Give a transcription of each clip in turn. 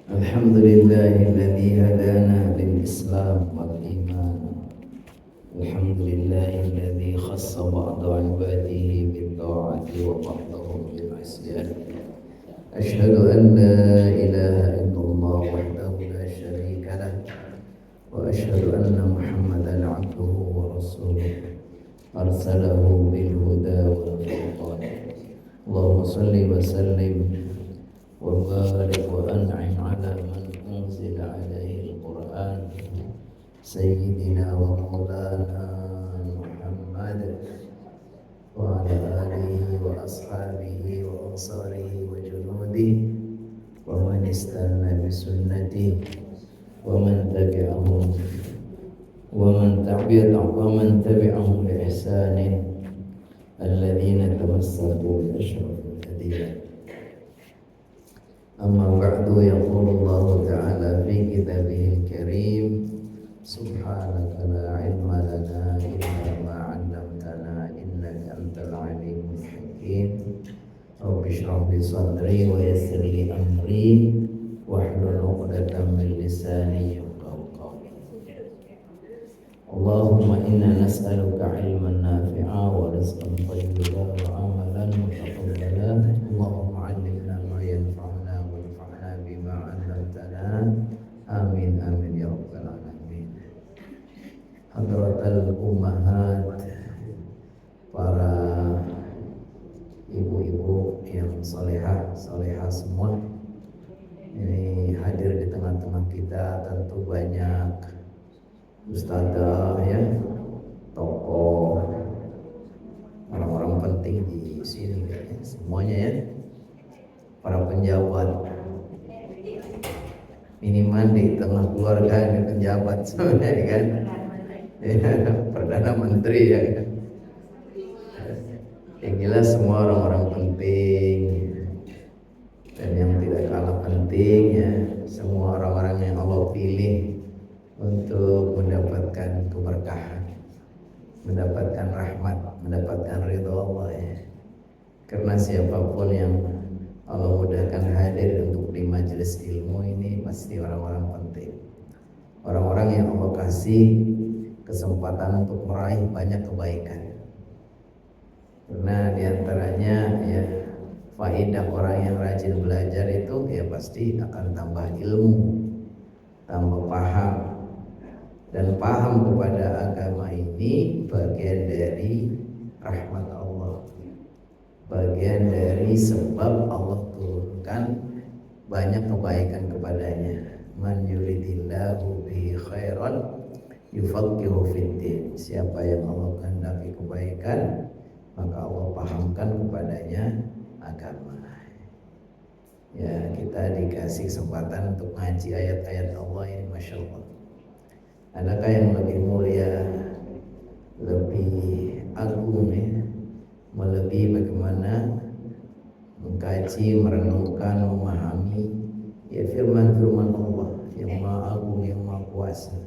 الحمد لله الذي هدانا للإسلام والإيمان. الحمد لله الذي خص بعض عباده بالطاعة وبعضهم بالعصيان. أشهد أن لا إله إلا الله وحده لا شريك له، وأشهد أن محمدا عبده ورسوله أرسله بالهدى والفرقان. اللهم صل وسلم وبارك وأنعم على من أنزل عليه القرآن سيدنا ومولانا محمد وعلى آله وأصحابه وأنصاره وجنوده ومن استنى بسنته ومن تبعهم بإحسان الذين تمسكوا بأشرف الأديان. أما بعد، يقول الله تعالى في كتابه الكريم: سبحانك لا علم لنا إلا ما علمتنا إنك أنت العليم الحكيم. رب اشرح لي صدري ويسر لي أمري واحلل عقدة من لساني يفقهوا قولي. اللهم إنا نسألك علما نافعا ورزقا طيبا وعملا متقبلا. اللهم علمنا ما ينفعنا وانفعنا بما علمتنا. آمين آمين يا رب العالمين. Hadratal ummahat, para ibu-ibu yang salehah semua, ini hadir di tengah-tengah kita. Tentu banyak ustadzah ya, tokoh, orang-orang penting di sini ya, semuanya ya, para penjabat, minimal di tengah keluarga ini penjabat sebenarnya kan ya, Perdana Menteri ya kan. Yang jelas semua orang-orang penting, dan yang tidak kalah penting ya, semua orang-orang yang Allah pilih untuk mendapatkan keberkahan, mendapatkan rahmat, mendapatkan ridho Allah ya. Karena siapapun yang Allah mudahkan hadir untuk di majelis ilmu ini pasti orang-orang penting, orang-orang yang Allah kasih kesempatan untuk meraih banyak kebaikan. Karena diantaranya ya, faedah orang yang rajin belajar itu ya pasti akan tambah ilmu, tambah paham. Dan paham kepada agama ini bagian dari rahmat Allah, bagian dari sebab Allah turunkan banyak kebaikan kepadanya. Man yuridillahu bihi khairan yufaqihu fiddin. Siapa yang Allah kehendaki kebaikan, maka Allah pahamkan kepadanya agama. Ya, kita dikasih kesempatan untuk ngaji ayat-ayat Allah ini, Masya Allah. Adakah yang lebih mulia, lebih agung ya, melebihi bagaimana mengkaji, merenungkan, memahami ya firman-firman Allah yang maha agung, yang maha kuasa.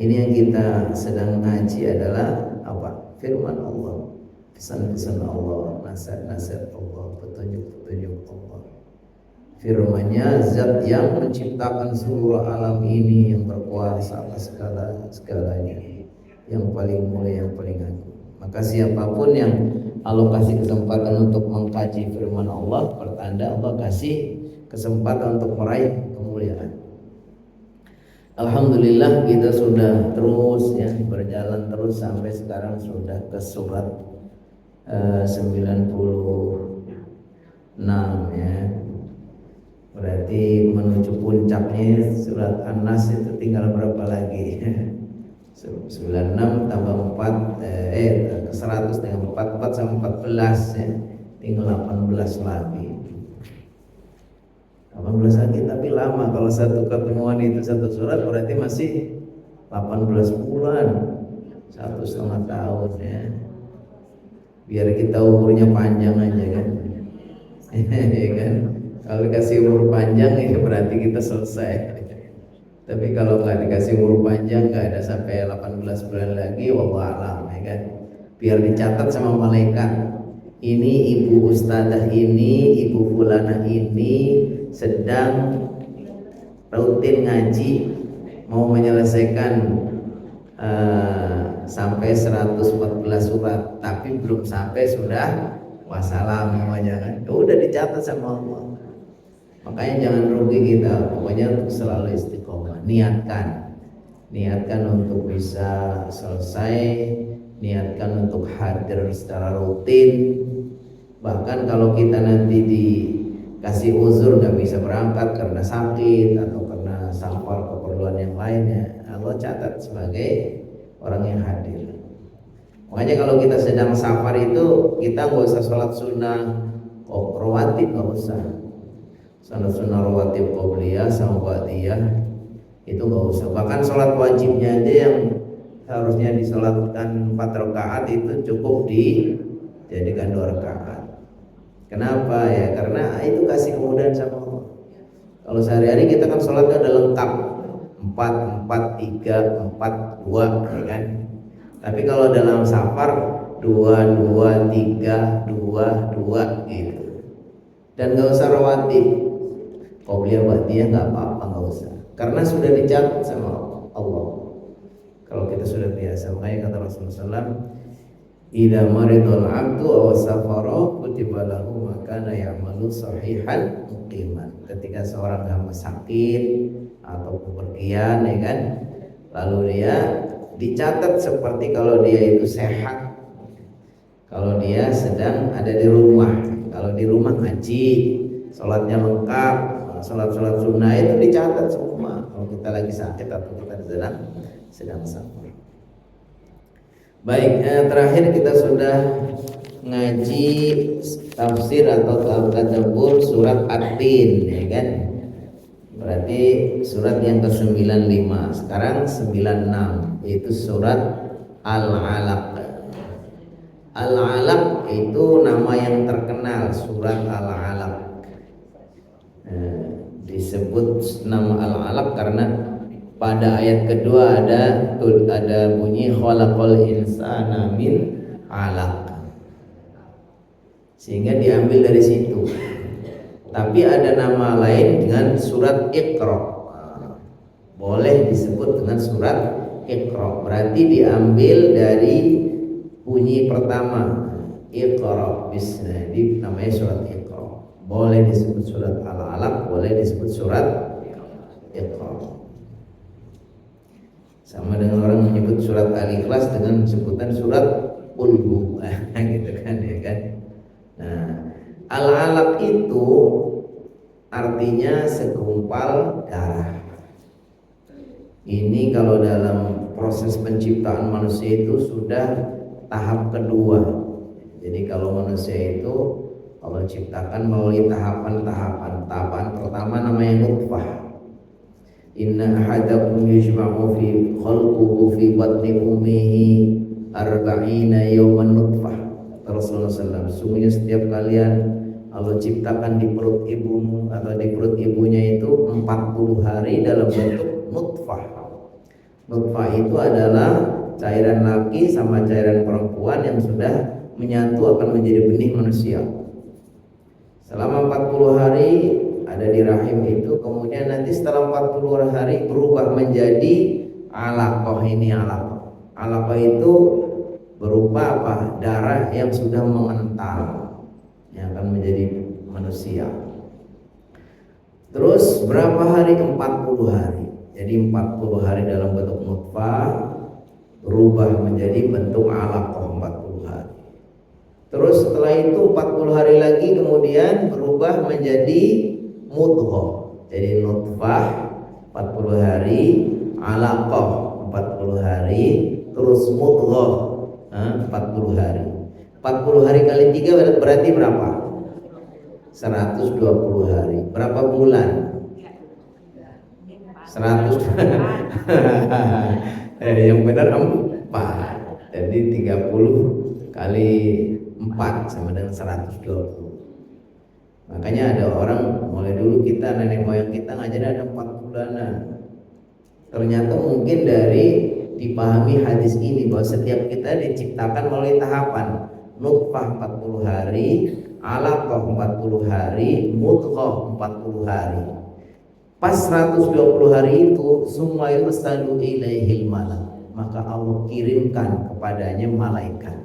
Ini yang kita sedang ngaji adalah apa? Firman Allah, pesan-pesan Allah, nasihat-nasihat Allah, petunjuk-petunjuk Allah. Firman-Nya, zat yang menciptakan seluruh alam ini, yang berkuasa atas segalanya, yang paling mulia, yang paling agung. Maka siapapun yang Allah kasih kesempatan untuk mengkaji firman Allah, pertanda Allah kasih kesempatan untuk meraih kemuliaan. Alhamdulillah kita sudah terus ya, berjalan terus sampai sekarang sudah ke surat 96 ya. Berarti menuju puncaknya surat An-Nas itu tinggal berapa lagi? 96 tambah 4 ke 100 dengan 44 sama 14 ya. Tinggal 18 lagi. 18 lagi tapi lama. Kalau satu ketemuan itu satu surat berarti masih 18 bulan, 1,5 tahun ya. Biar kita umurnya panjang aja kan. Ya kan? Kalau dikasih umur panjang ya berarti kita selesai. Tapi kalau nggak dikasih umur panjang, nggak ada sampai 18 bulan lagi, wallahu a'lam ya kan. Biar dicatat sama malaikat. Ini ibu ustadzah ini, ibu fulana ini sedang rutin ngaji, mau menyelesaikan sampai 114 surat, tapi belum sampai sudah wassalam namanya kan, udah dicatat sama Allah. Makanya jangan rugi kita, pokoknya untuk selalu istiqomah. Niatkan untuk bisa selesai, niatkan untuk hadir secara rutin. Bahkan kalau kita nanti dikasih uzur nggak bisa berangkat karena sakit atau karena safar keperluan yang lainnya, Allah catat sebagai orang yang hadir. Makanya kalau kita sedang safar itu kita nggak usah sholat sunnah rawatib, nggak usah. Sholat sunnah rawatib qobliyah sama ba'diyah itu nggak usah. Bahkan sholat wajibnya aja yang seharusnya disolatkan 4 rakaat itu cukup dijadikan 2 rakaat. Kenapa ya? Karena itu kasih kemudahan sama Allah. Kalau sehari-hari kita kan sholatnya udah lengkap 4, 3, 4, 2 ya kan. Tapi kalau dalam safar 2, 2, 3, 2, 2 gitu. Dan gak usah rawatib, qobliyah ba'diyah gak apa-apa, gak usah. Karena sudah dicatat sama Allah. Kalau kita sudah biasa, makanya kata Rasulullah SAW, idza maridul 'abdu aw safara kutiba lahu ma kana ya'malu sahihan muqiman. Ketika seorang hamba sakit atau bepergian ya kan, lalu dia dicatat seperti kalau dia itu sehat. Kalau dia sedang ada di rumah, kalau di rumah ngaji, sholatnya lengkap, sholat sunnah itu dicatat semua. Kalau kita lagi sakit atau kita sedang safar. Baik, terakhir kita sudah ngaji tafsir atau tadabbur surat At-Tin ya kan. Berarti surat yang ke-95. Sekarang 96 yaitu surat Al-Alaq. Al-Alaq itu nama yang terkenal, surat Al-Alaq. Disebut nama Al-Alaq karena pada ayat kedua ada bunyi khalaqal insana min 'alaq. Sehingga diambil dari situ. Tapi ada nama lain dengan surat Iqra. Boleh disebut dengan surat Iqra. Berarti diambil dari bunyi pertama Iqra bismillah, namanya surat Iqra. Boleh disebut surat Al-Alaq, boleh disebut surat Iqra. Sama dengan orang menyebut surat Al-Ikhlas dengan sebutan surat Qul gitu kan ya kan. Nah, Al-Alaq itu artinya segumpal darah. Ini kalau dalam proses penciptaan manusia itu sudah tahap kedua. Jadi kalau manusia itu Allah ciptakan melalui tahapan-tahapan. Tahapan pertama namanya nutfah. Inna ahadakum yujma'u fi khalquhu fi batni ummihi arba'ina yawman nutfah. Rasulullah SAW, sungguhnya setiap kalian Allah ciptakan di perut ibumu atau di perut ibunya itu 40 hari dalam bentuk nutfah. Nutfah itu adalah cairan laki sama cairan perempuan yang sudah menyatu akan menjadi benih manusia. Selama 40 hari ada di rahim itu, kemudian nanti setelah 40 hari berubah menjadi alaqah. Ini alaqah. Alaqah itu berupa apa? Darah yang sudah mengental, yang akan menjadi manusia. Terus berapa hari? 40 hari. Jadi 40 hari dalam bentuk nutfah, berubah menjadi bentuk alaqah 40 hari. Terus setelah itu 40 hari lagi kemudian berubah menjadi mudghah. Jadi nutfah 40 hari, alaqah 40 hari, terus mudghah 40 hari. 40 hari kali 3 berarti berapa? 120 hari. Berapa bulan? 100. Yang benar 4. Jadi 30 kali 4 sama dengan 120. Makanya ada orang, mulai dulu kita nenek moyang kita ngajarin ada 4 bulanan. Ternyata mungkin dari dipahami hadis ini bahwa setiap kita diciptakan melalui tahapan nutfah 40 hari, alaqah 40 hari, mudghah 40 hari. Pas 120 hari itu summa yursalu ilaihil malak, maka Allah kirimkan kepadanya malaikat.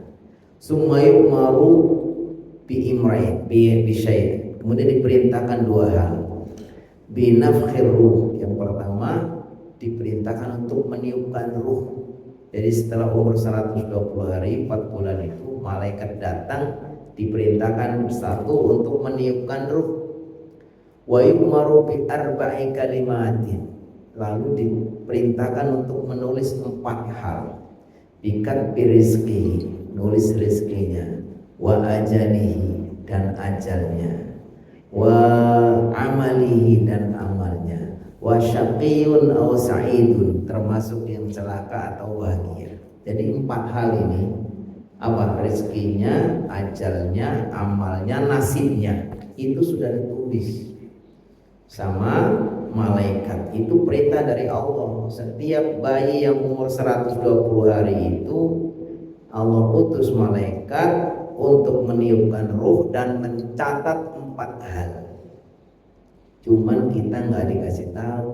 Summa yu'maru bi imrain bi syai'. Kemudian diperintahkan dua hal. Binafkhir ruh, yang pertama diperintahkan untuk meniupkan ruh. Jadi setelah umur 120 hari 4 bulan itu malaikat datang, diperintahkan satu untuk meniupkan ruh. Wa yu'maru bi arba'i kalimatin, lalu diperintahkan untuk menulis 4 hal. Bikat birizki, nulis rizkinya, wa ajalihi, dan ajalnya, wa amalihi, dan amalnya, wa syaqiyun aw sa'idun, termasuk yang celaka atau bahagia. Jadi 4 hal ini, apa? Rizkinya, ajalnya, amalnya, nasibnya, itu sudah ditulis sama malaikat. Itu perintah dari Allah. Setiap bayi yang umur 120 hari itu Allah utus malaikat untuk meniupkan ruh dan mencatat 4 hal. Cuman kita nggak dikasih tahu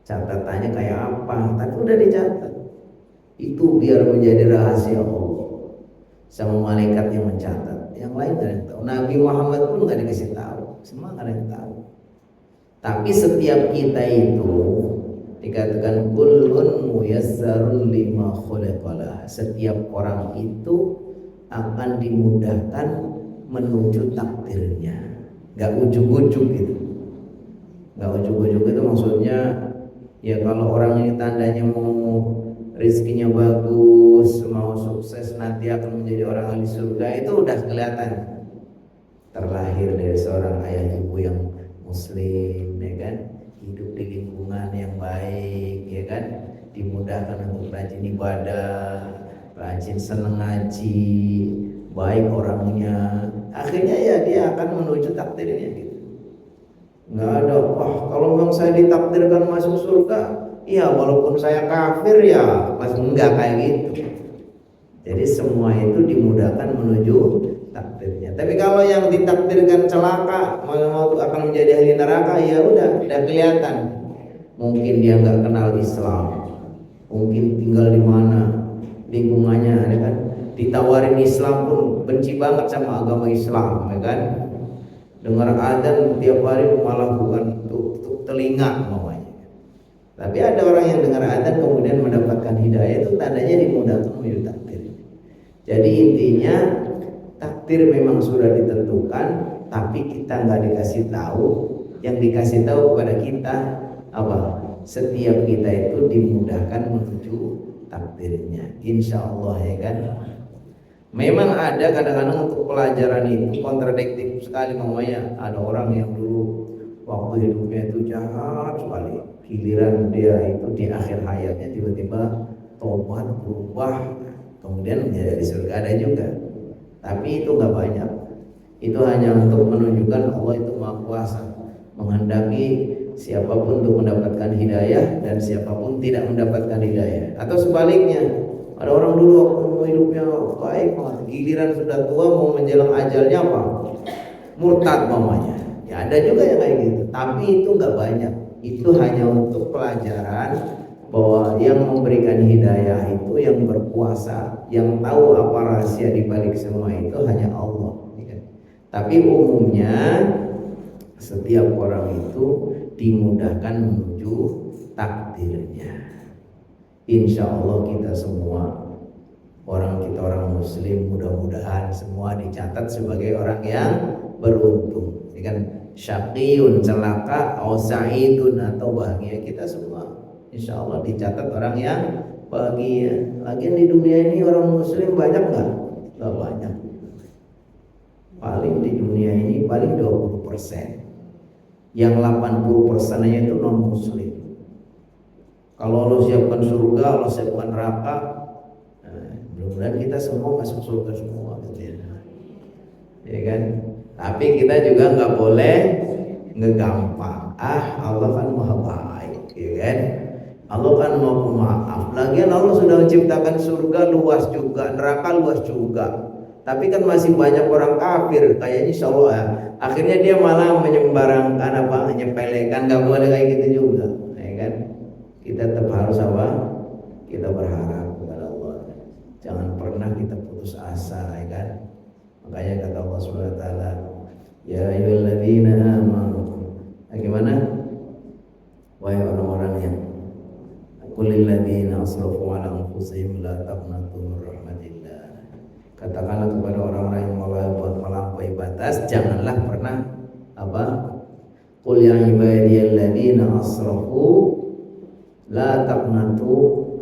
catatannya kayak apa, tapi udah dicatat. Itu biar menjadi rahasia Allah sama malaikat yang mencatat. Yang lain nggak ada yang tahu. Nabi Muhammad pun nggak dikasih tahu, semua nggak ada yang tahu. Tapi setiap kita itu dikatakan kullun muyassarun lima khuliqalah. Setiap orang itu akan dimudahkan menuju takdirnya. Gak ujuk-ujuk gitu. Gak ujuk-ujuk itu maksudnya ya kalau orang ini tandanya mau rezekinya bagus, mau sukses, nanti akan menjadi orang ahli surga, itu udah kelihatan. Terlahir dari seorang ayah ibu yang muslim, ya kan, hidup di lingkungan yang baik, ya kan, dimudahkan untuk rajin ibadah, rajin seneng ngaji, baik orangnya, akhirnya ya dia akan menuju takdirnya gitu. Nggak ada, wah kalau memang saya ditakdirkan masuk surga, iya walaupun saya kafir ya, pas enggak kayak gitu. Jadi semua itu dimudahkan menuju takdirnya. Tapi kalau yang ditakdirkan celaka, mau akan menjadi ahli neraka, ya udah kelihatan. Mungkin dia nggak kenal Islam, mungkin tinggal di mana lingkungannya, ya kan. Ditawarin Islam pun benci banget sama agama Islam, ya kan. Dengar adzan tiap hari malah bukan tutup telinga mamanya. Tapi ada orang yang dengar adzan kemudian mendapatkan hidayah, itu tandanya dimudahkan menuju takdir. Jadi intinya takdir memang sudah ditentukan, tapi kita nggak dikasih tahu. Yang dikasih tahu kepada kita apa? Setiap kita itu dimudahkan menuju takdirnya, insya Allah, ya kan. Memang ada kadang-kadang untuk pelajaran itu kontradiktif sekali. Mamanya ada orang yang dulu waktu hidupnya itu jahat sekali, giliran dia itu di akhir hayatnya tiba-tiba tobat, berubah, kemudian menjadi surga, ada juga. Tapi itu nggak banyak. Itu hanya untuk menunjukkan Allah itu Maha Kuasa, menghendaki siapapun untuk mendapatkan hidayah dan siapapun tidak mendapatkan hidayah. Atau sebaliknya, ada orang dulu waktu hidupnya baik banget, giliran sudah tua mau menjelang ajalnya apa? Murtad mamanya. Ya ada juga yang kayak gitu. Tapi itu nggak banyak. Itu hanya untuk pelajaran bahwa yang memberikan hidayah itu yang berkuasa, yang tahu apa rahasia di balik semua itu hanya Allah. Tapi umumnya setiap orang itu dimudahkan menuju takdirnya. Insya Allah kita semua orang muslim mudah-mudahan semua dicatat sebagai orang yang beruntung, ya kan, syaqiyun celaka, au sa'idun atau bahagia. Kita semua insya Allah dicatat orang yang bahagia. Lagian di dunia ini orang muslim banyak nggak? Nggak banyak. Paling di dunia ini paling 20%. Yang 80%-nya itu non muslim. Kalau Allah siapkan surga, Allah siapkan neraka, mudah-mudahan kita semua masuk surga semua, gitu ya kan. Tapi kita juga nggak boleh ngegampang. Allah kan maha baik, ya kan. Allah kan maha pemaaf. Lagian Allah sudah menciptakan surga luas juga, neraka luas juga. Tapi kan masih banyak orang kafir, kayaknya insya Allah ya. Akhirnya dia malah menyebarangkan apa? menyepelekan, nggak boleh kayak gitu juga, ya kan? Kita tetap harus apa? Kita berharap kepada Allah. Jangan pernah kita putus asa, ya kan? Makanya kata Allah Subhanahu wa taala, ya ayyuhalladzina amanu. Bagaimana? Wahai orang-orang yang qulil ladzina asrafu ala anfusihim la taqnatu min rahmatillah. Katakanlah kepada orang-orang yang melampaui batas, janganlah pernah apa? Qul ya ibadiyalladzina asrafu la taqnatu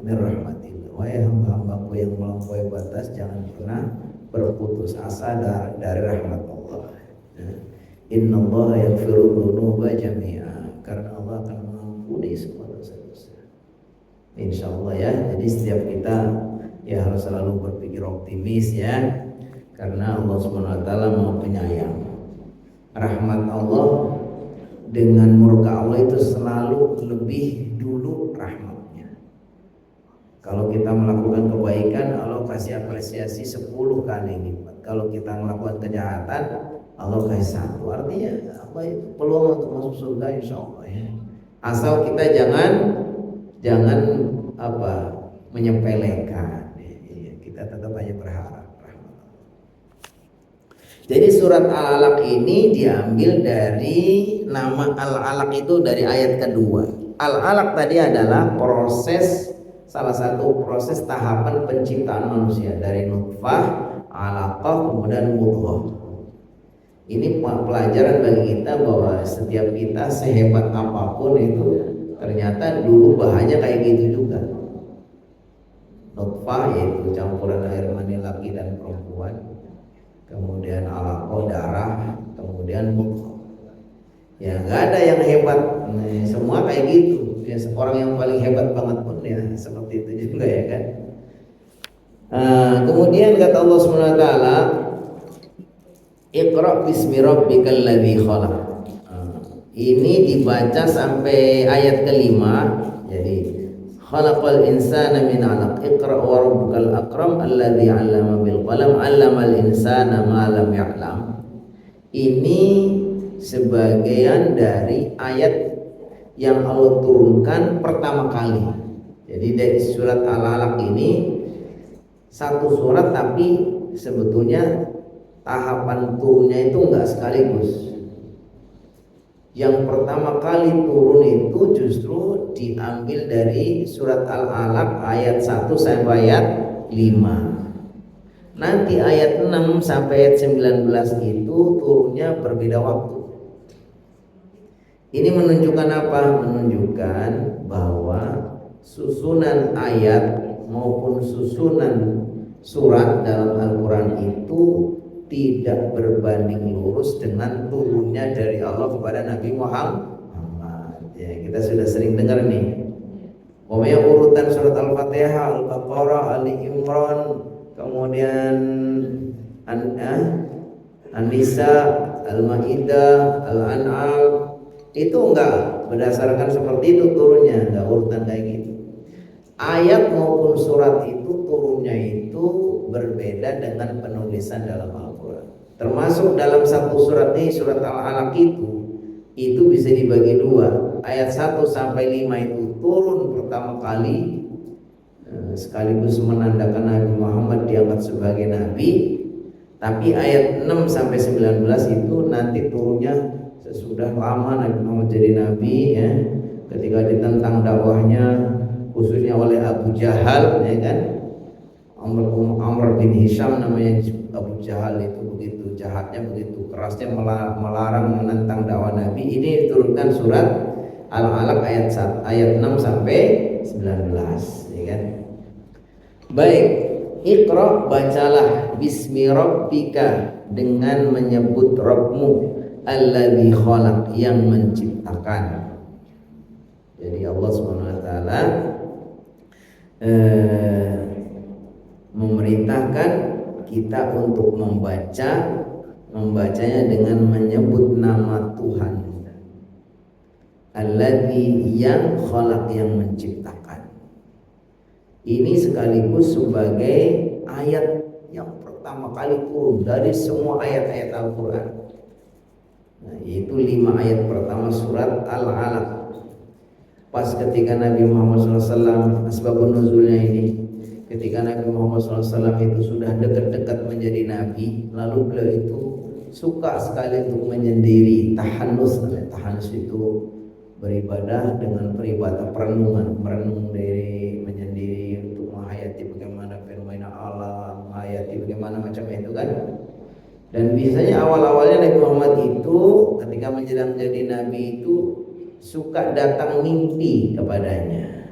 min rahmatillah. Wahai hamba-hambaku yang melampaui batas, jangan pernah berputus asa dari rahmat Allah. Innallaha yaghfiru dzunuba jami'a. Karena Allah akan mengampuni semua dosa-dosa. Insyaallah ya. Jadi setiap kita ya harus selalu berpikir optimis ya. Karena Allah Subhanahu wa taala Maha Penyayang. Rahmat Allah dengan murka Allah itu selalu lebih dulu rahmatnya. Kalau kita melakukan kebaikan, Allah kasih apresiasi 10 kali lipat. Kalau kita melakukan kejahatan, Allah kasih 1. Artinya apa itu? Peluang untuk masuk surga insyaallah ya. Asal kita jangan apa? Menyepelekan. Kita tetap aja berharap. Jadi surat Al-Alaq ini diambil dari nama Al-Alaq itu dari ayat kedua. Al-Alaq tadi adalah salah satu proses tahapan penciptaan manusia dari nutfah, alaqah, kemudian mudghah. Ini pelajaran bagi kita bahwa setiap kita sehebat apapun itu ternyata dulu bahannya kayak gitu juga. Nutfah yaitu campuran air mani laki dan perempuan, kemudian alaqah darah, kemudian mudghah. Ya nggak ada yang hebat, semua kayak gitu. Ya, orang yang paling hebat banget pun ya seperti itu juga ya kan. Kemudian kata Allah Subhanahu wa taala, Iqra bismi rabbikal ladzi khalaq. Ini dibaca sampai ayat kelima. Jadi khalaqal insana min 'alaq. Iqra wa rabbukal akram alladzi 'allama bil qalam 'allamal insana ma lam ya'lam. Ini sebagian dari ayat yang Allah turunkan pertama kali. Jadi dari surat Al-Alaq ini satu surat tapi sebetulnya tahapan turunnya itu enggak sekaligus. Yang pertama kali turun itu justru diambil dari surat Al-Alaq ayat 1 sampai ayat 5. Nanti ayat 6 sampai ayat 19 itu turunnya berbeda waktu. Ini menunjukkan apa? Menunjukkan bahwa susunan ayat maupun susunan surat dalam Al-Quran itu tidak berbanding lurus dengan turunnya dari Allah kepada Nabi Muhammad. Ya, kita sudah sering dengar nih. Pokoknya urutan surat Al-Fatihah, Al-Baqarah, Ali Imran, kemudian An-Nisa, Al-Maidah, Al-An'am, itu enggak berdasarkan seperti itu turunnya, enggak urutan kayak gitu. Ayat maupun surat itu turunnya itu berbeda dengan penulisan dalam Al-Quran. Termasuk dalam satu surat ini, surat Al-Alaq itu bisa dibagi dua. Ayat 1 sampai 5 itu turun pertama kali sekaligus menandakan Nabi Muhammad diangkat sebagai nabi. Tapi ayat 6 sampai 19 itu nanti turunnya sesudah lama Nabi Muhammad jadi nabi ya, ketika ditentang dakwahnya khususnya oleh Abu Jahal ya kan. Amr bin Hisham namanya Abu Jahal itu begitu jahatnya, begitu kerasnya melarang menentang dakwah Nabi. Ini diturunkan surat Al-Alaq ayat 6 sampai 19 ya kan. Baik, Iqra, bacalah bismi rabbika, dengan menyebut Rabbmu, alladzi khalaq, yang menciptakan. Jadi Allah Subhanahu wa taala memerintahkan kita untuk membacanya dengan menyebut nama Tuhan, alladzi, yang khalaq, yang menciptakan. Ini sekaligus sebagai ayat yang pertama kali turun dari semua ayat-ayat Al-Quran. Nah, itu 5 ayat pertama surat Al-Alaq. Pas ketika Nabi Muhammad SAW, asbabun nuzulnya ini, ketika Nabi Muhammad SAW itu sudah dekat-dekat menjadi Nabi, lalu beliau itu suka sekali untuk menyendiri, tahanus. Tahanus itu beribadah dengan beribadah perenungan, merenung diri, menyendiri untuk menghayati bagaimana fenomena alam, menghayati bagaimana macam itu kan. Dan biasanya awal-awalnya Nabi Muhammad itu ketika menjadi Nabi itu suka datang mimpi kepadanya.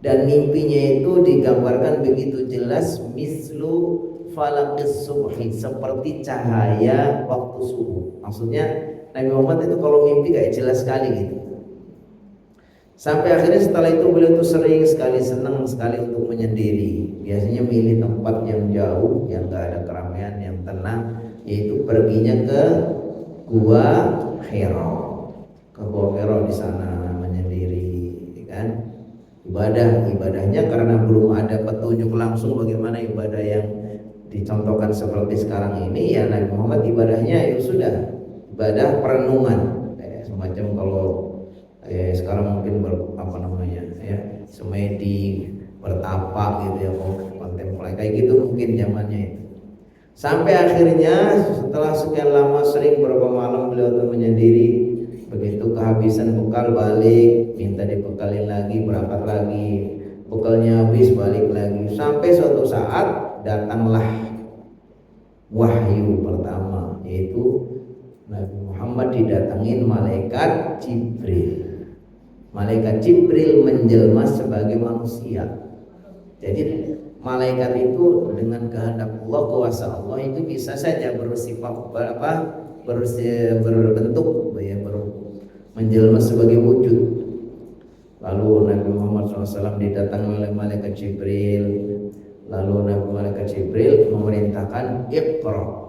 Dan mimpinya itu digambarkan begitu jelas, mislu falaqis subhi, seperti cahaya waktu subuh. Maksudnya Nabi Muhammad itu kalau mimpi kayak jelas sekali gitu. Sampai akhirnya setelah itu beliau itu sering sekali, senang sekali untuk menyendiri. Biasanya milih tempat yang jauh, yang gak ada keramaian, yang tenang, yaitu perginya ke Gua Hira. Ke Gua Hira di sana menyendiri, kan? Ibadahnya karena belum ada petunjuk langsung bagaimana ibadah yang dicontohkan seperti sekarang ini, ya Nabi Muhammad ibadahnya ya sudah ibadah perenungan, semacam kalau sekarang mungkin semedi bertapa gitu ya, kontemplasi kayak gitu mungkin zamannya itu. Sampai akhirnya setelah sekian lama sering beberapa malam beliau tuh menyendiri, begitu kehabisan bekal balik, minta dibekalin lagi, berangkat lagi, bekalnya habis balik lagi, sampai suatu saat datanglah wahyu pertama, yaitu Nabi Muhammad didatangin malaikat Jibril. Malaikat Jibril menjelma sebagai manusia. Jadi malaikat itu dengan kehendak Allah, kuasa Allah itu bisa saja bersifat berbentuk menjelma sebagai wujud. Lalu Nabi Muhammad SAW didatangi oleh malaikat Jibril. Lalu malaikat Jibril memerintahkan Iqra.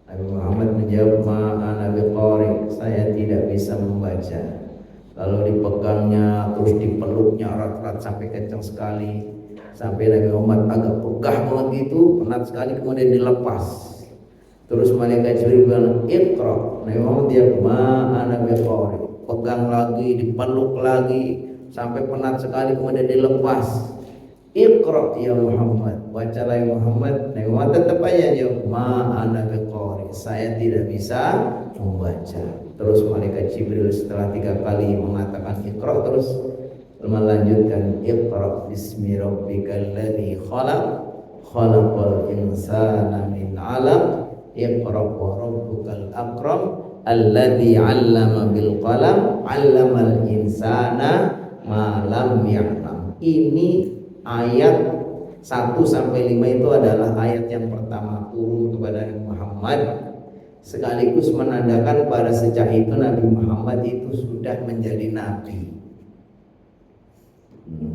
Nabi Muhammad menjawab, ma'ana biqari, saya tidak bisa membaca. Lalu dipegangnya, terus dipeluknya erat-erat sampai kencang sekali, sampai Nabi Muhammad agak pegah banget gitu, penat sekali, kemudian dilepas. Terus malaikat Jibril bilang Iqra. Nabi Muhammad dia ma'ana biqari, pegang lagi, dipeluk lagi sampai penat sekali, kemudian dilepas. Iqra ya Muhammad, bacalah ya Muhammad. Nabi Muhammad tetap aja dia ma'ana biqari, saya tidak bisa membaca. Terus malaikat Jibril setelah 3 kali mengatakan Iqra, terus melanjutkan Iqra bismi rabbikal ladzi khalaq, khalaqal insana min 'alaq, Iqra wa rabbukal akram, alladzi 'allama bil qalam, 'allamal insana ma lam ya'lam. Ini ayat 1 sampai 5 itu adalah ayat yang pertama turun kepada Nabi Muhammad, sekaligus menandakan pada sejak itu Nabi Muhammad itu sudah menjadi nabi.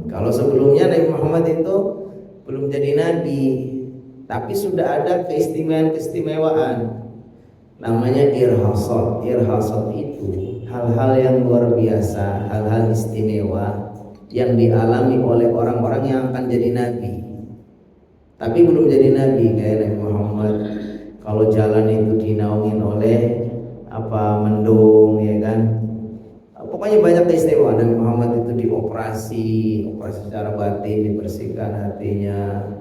Kalau sebelumnya Nabi Muhammad itu belum jadi nabi, tapi sudah ada keistimewaan. Namanya irhasat. Irhasat itu hal-hal yang luar biasa, hal-hal istimewa yang dialami oleh orang-orang yang akan jadi nabi, tapi belum jadi nabi. Kayak Nabi Muhammad, kalau jalan itu dinaungin oleh mendung, ya kan. Pokoknya banyak keistimewaan. Nabi Muhammad itu dioperasi secara batin, dibersihkan hatinya,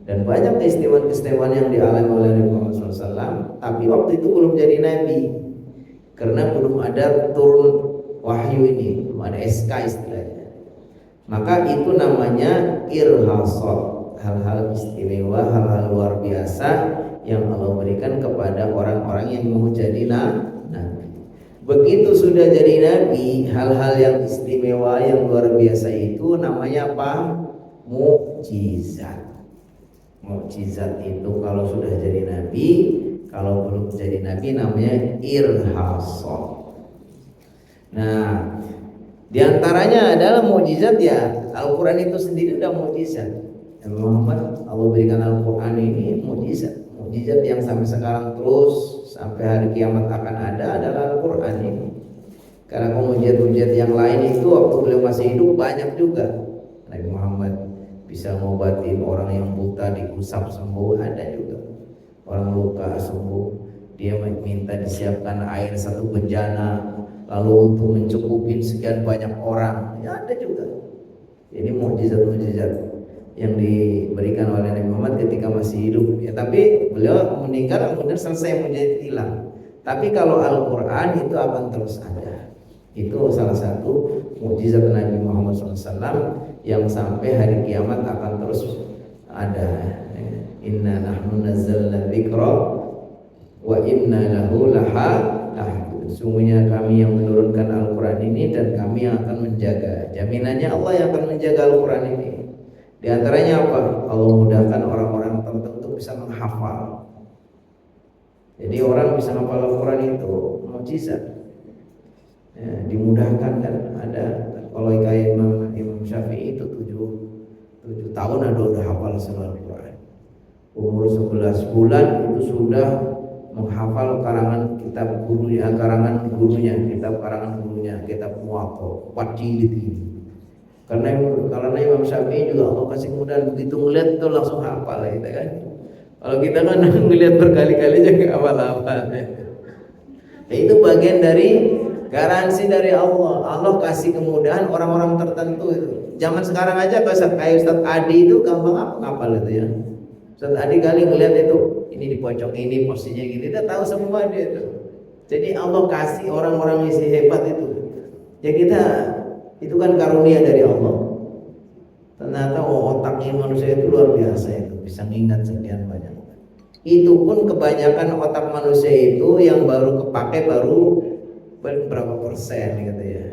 dan banyak keistimewaan yang dialami oleh Nabi Muhammad SAW. Tapi waktu itu belum jadi nabi, karena belum ada turun wahyu ini, belum ada SK istilahnya. Maka itu namanya irhasat, hal-hal istimewa, hal-hal luar biasa yang Allah berikan kepada orang-orang yang mau jadi nabi. Begitu sudah jadi nabi, hal-hal yang istimewa, yang luar biasa itu namanya apa? Mukjizat. Mukjizat itu kalau sudah jadi nabi, kalau belum jadi nabi namanya irhasat. Nah, di antaranya adalah mukjizat, ya Al-Quran itu sendiri udah mukjizat. Nabi Muhammad, Allah berikan Al-Quran ini mukjizat. Mukjizat yang sampai sekarang terus sampai hari kiamat akan ada adalah Al-Quran ini. Karena mukjizat-mukjizat yang lain itu waktu beliau masih hidup banyak juga. Nabi Muhammad bisa ngobatin orang yang buta, diusap sembuh, ada juga. Orang luka sembuh, dia minta disiapkan air satu bejana, lalu untuk mencukupin sekian banyak orang, ya ada juga. Ini mukjizat-mukjizat yang diberikan oleh Nabi Muhammad ketika masih hidup. Ya, tapi beliau meninggal kemudian selesai mukjizat hilang. Tapi kalau Al-Quran itu akan terus ada. Itu salah satu mukjizat Nabi Muhammad SAW yang sampai hari kiamat akan terus ada. Inna nahnu nazzalna dzikra wa inna lahu lahafidz. Sungguhnya kami yang menurunkan Al-Quran ini dan kami yang akan menjaga. Jaminannya Allah yang akan menjaga Al-Quran ini. Di antaranya apa? Allah mudahkan orang-orang tertentu bisa menghafal. Jadi orang bisa menghafal Al-Quran itu mukjizat. Ya, dimudahkan kan ada. Kalau kayak Imam Syafi'i itu 7 tahun udah hafal surah Al-Quran. Umur 11 bulan itu sudah menghafal karangan kitab gurunya, karangan gurunya, kitab Muwatta, 4 jilid ini. Karena Imam Syafi'i juga Allah kasih kemudahan, begitu ngeliat itu langsung hafal gitu kan. Kalau kita kan ngeliat berkali-kali jangan hafal-hafal. Ya, itu bagian dari garansi dari Allah. Allah kasih kemudahan orang-orang tertentu itu. Zaman sekarang aja kayak Ustaz Adi itu gampang hafal itu ya. Ustaz Adi kali ngeliat itu, ini di pojok ini posisinya gini, dia tahu semua dia itu. Jadi Allah kasih orang-orang yang hebat itu. Ya kita itu kan karunia dari Allah. Ternyata otaknya manusia itu luar biasa itu, bisa mengingat sekian banyak. Itu pun kebanyakan otak manusia itu yang baru kepake baru berapa persen gitu ya.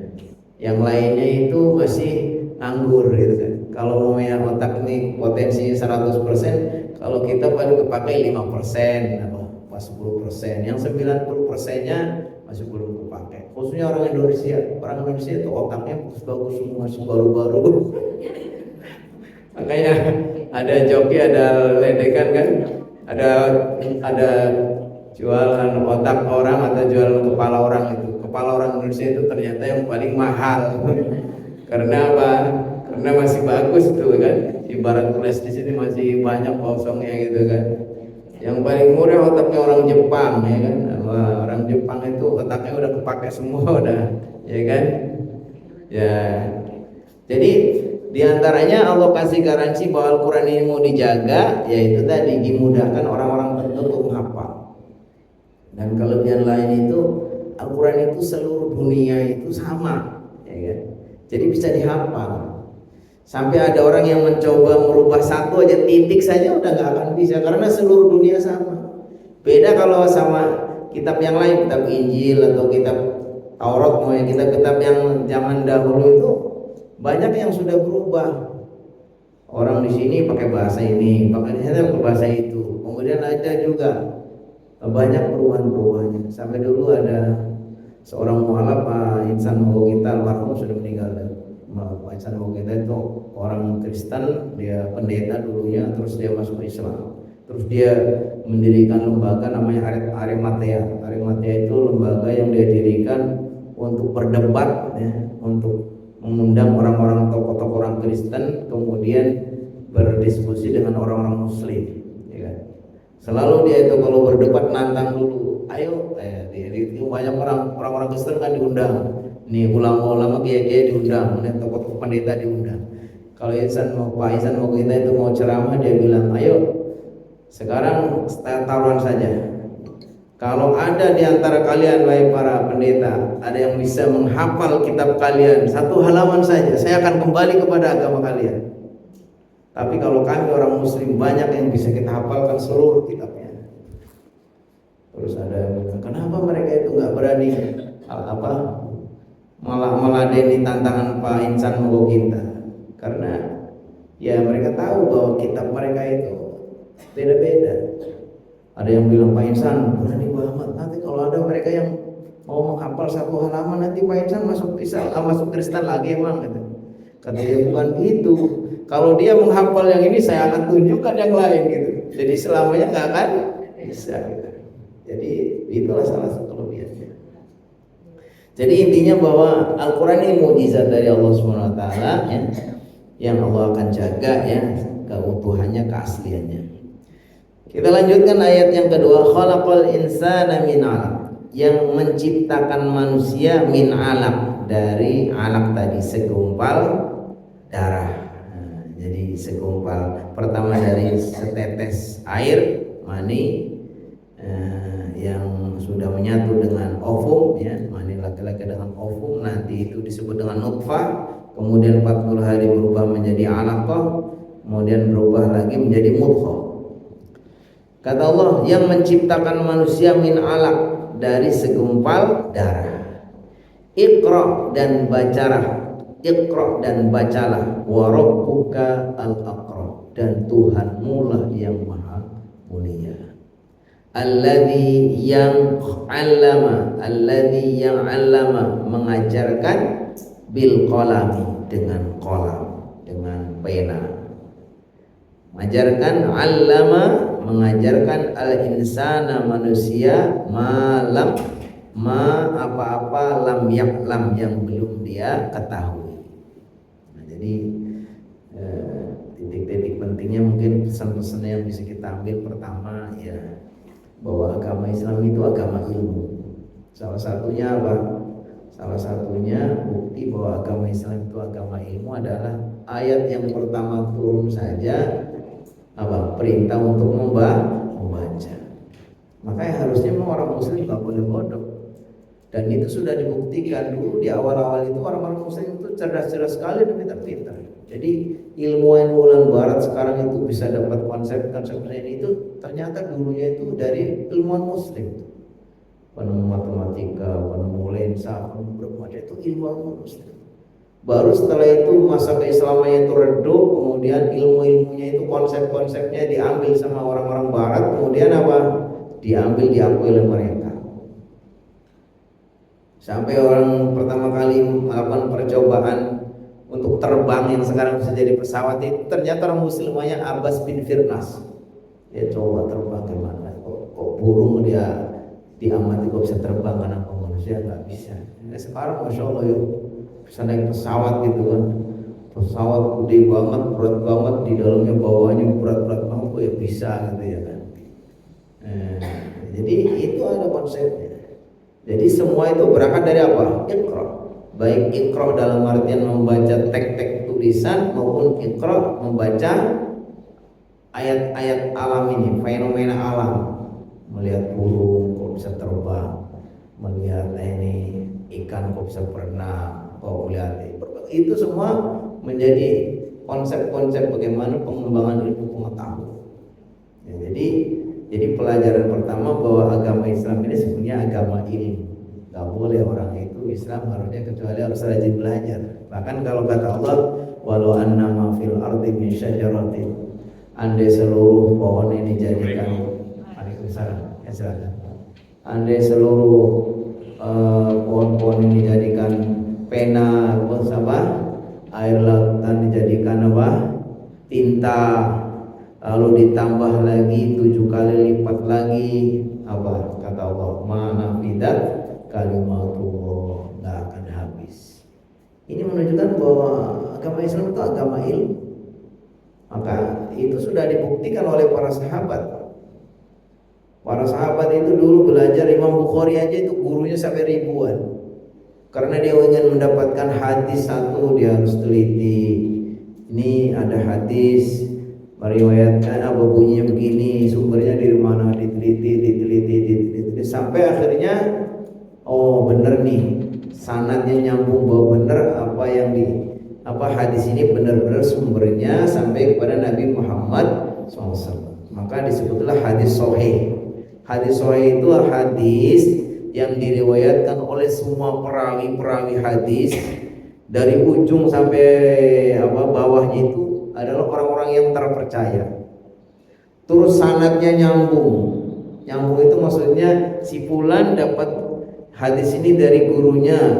Yang lainnya itu masih nganggur gitu kan. Kalau mau yang otak ini potensinya 100%, kalau kita paling kepake 5% apa 10%, yang 90%-nya masih belum kepake. Khususnya orang Indonesia itu otaknya bagus semua, masih baru-baru. Makanya ada joki, ada ledekan kan, ada jualan otak orang atau jualan kepala orang itu. Kepala orang Indonesia itu ternyata yang paling mahal. Karena apa? Karena masih bagus tuh kan. Ibarat flash di sini masih banyak kosongnya gitu kan. Yang paling murah otaknya orang Jepang ya kan. Orang Jepang itu otaknya udah kepake semua udah, ya kan? Ya. Jadi diantaranya Allah kasih garansi bahwa Al-Quran ini mau dijaga, yaitu tadi dimudahkan orang-orang tertentu untuk menghafal. Dan kelebihan lain itu Al-Quran itu seluruh dunia itu sama, ya kan? Jadi bisa dihafal. Sampai ada orang yang mencoba merubah satu aja titik saja udah nggak akan bisa karena seluruh dunia sama. Beda kalau sama kitab yang lain, kitab Injil atau kitab Taurat, kitab-kitab yang zaman dahulu itu banyak yang sudah berubah. Orang di sini pakai bahasa ini, pakai di sana pakai bahasa itu. Kemudian ada juga banyak perubahan-perubahannya. Sampai dulu ada seorang mualaf, Pak Insan Mogita almarhum sudah meninggal. Pak Insan Mogita itu orang Kristen, dia pendeta dulunya, terus dia masuk Islam. Terus dia mendirikan lembaga namanya Arimatea. Arimatea itu lembaga yang dia dirikan untuk berdebat, ya, untuk mengundang orang-orang tokoh-tokoh orang Kristen, kemudian berdiskusi dengan orang-orang Muslim, ya kan? Selalu dia itu kalau berdebat nantang dulu, ayo, itu banyak orang-orang Kristen kan diundang, nih ulama-ulama kiai-kiai diundang, nih tokoh-tokoh pendeta diundang. Kalau Pak Ihsan mau kita itu mau ceramah, dia bilang, ayo sekarang taruhan saja. Kalau ada di antara kalian, wahai para pendeta, ada yang bisa menghafal kitab kalian satu halaman saja, saya akan kembali kepada agama kalian. Tapi kalau kami orang Muslim banyak yang bisa kita hafalkan seluruh kitabnya. Terus ada yang bilang, kenapa mereka itu nggak berani malah meladeni tantangan Pak Insan Mogoginta? Karena ya mereka tahu bahwa kitab mereka itu beda-beda. Ada yang bilang, Pak Insan berani banget, nanti kalau ada mereka yang mau menghafal satu halaman, nanti Pak Insan masuk Kristen lagi emang gitu. Kata dia, bukan gitu. Kalau dia menghafal yang ini, saya akan tunjukkan yang lain gitu. Jadi selamanya nggak akan bisa gitu. Jadi itulah salah satu kelebihannya. Jadi intinya bahwa Al-Quran ini mukjizat dari Allah SWT, ya, yang Allah akan jaga ya keutuhannya, keasliannya. Kita lanjutkan ayat yang kedua, khalaqal insana min 'alaq, yang menciptakan manusia min 'alaq, dari alaq tadi segumpal darah. Nah, jadi segumpal, pertama dari setetes air mani yang sudah menyatu dengan ovum, ya, mani laki-laki dengan ovum, nanti itu disebut dengan nutfah, kemudian 40 hari berubah menjadi alaqah, kemudian berubah lagi menjadi mudghah. Kata Allah, yang menciptakan manusia min alaq, dari segumpal darah. Iqra dan bacalah, Iqra dan bacalah, wa rabbuka al-aqra, dan Tuhanmu lah yang maha mulia. Alladzi yang 'allama, mengajarkan, bil qalami, dengan qalam, dengan pena. Mengajarkan, 'allama, mengajarkan, al insana, manusia, malam, apa-apa, lam ya'lam, yang belum dia ketahui. Nah, jadi titik-titik pentingnya mungkin pesan-pesan yang bisa kita ambil, pertama ya, bahwa agama Islam itu agama ilmu. Salah satunya apa? Salah satunya bukti bahwa agama Islam itu agama ilmu adalah ayat yang pertama turun saja, apa? Perintah untuk membaca. Makanya harusnya orang muslim gak boleh bodoh. Dan itu sudah dibuktikan dulu di awal-awal itu, orang-orang muslim itu cerdas-cerdas sekali dan pintar-pintar. Jadi ilmuwan barat sekarang itu bisa dapat konsep-konsep ini, itu ternyata dulunya itu dari ilmuwan muslim. Penemu matematika, penemu lensa, penemu berbagai, itu ilmuwan muslim. Baru setelah itu masa keislamannya itu redup, kemudian ilmu-ilmunya itu, konsep-konsepnya diambil sama orang-orang barat, kemudian apa? Diakui oleh mereka. Sampai orang pertama kali melakukan percobaan untuk terbang yang sekarang bisa jadi pesawat itu, ternyata orang muslimnya Abbas bin Firnas. Dia coba terbang gimana? Kok burung dia diamati kok bisa terbang, karena manusia nggak bisa. Nah, sekarang masya Allah yuk, bisa naik pesawat gitu kan. Pesawat gede banget, berat banget, di dalamnya bawahnya berat-berat banget, kok ya bisa gitu ya kan. Jadi itu ada konsepnya. Jadi semua itu berangkat dari apa? Iqra. Baik iqra dalam artian membaca teks-teks tulisan, maupun iqra membaca ayat-ayat alam ini, fenomena alam. Melihat burung kok bisa terbang, melihat ini ikan kok bisa berenang, kok melihat itu semua menjadi konsep-konsep bagaimana pengembangan ilmu pengetahuan. Ya, jadi pelajaran pertama bahwa agama Islam ini sebenarnya agama ilmu. Gak boleh orang itu Islam harusnya kecuali harus rajin belajar. Bahkan kalau kata Allah, walau annama fil ardi min syajaratin, andai seluruh pohon ini dijadikan, Waalaikumsalam, ya silakan. Andai seluruh pohon-pohon ini dijadikan pena, air lautan dijadikan apa? Tinta, lalu ditambah lagi 7 kali lipat lagi, apa kata Allah, ma'nafidat kalimatullah, nggak akan habis. Ini menunjukkan bahwa agama Islam itu agama ilmu. Maka itu sudah dibuktikan oleh para sahabat. Para sahabat itu dulu belajar, Imam Bukhari aja itu gurunya sampai ribuan. Karena dia ingin mendapatkan hadis satu, dia harus teliti. Ini ada hadis meriwayatkan apa bunyinya begini, sumbernya dari mana, diteliti sampai akhirnya oh bener nih, sanadnya nyambung, bahwa bener apa yang hadis ini benar-benar sumbernya sampai kepada Nabi Muhammad SAW. Maka disebutlah hadis sahih. Hadis sahih itu hadis yang diriwayatkan oleh semua perawi hadis, dari ujung sampai bawahnya itu adalah orang-orang yang terpercaya. Terus sanadnya nyambung itu maksudnya si fulan dapat hadis ini dari gurunya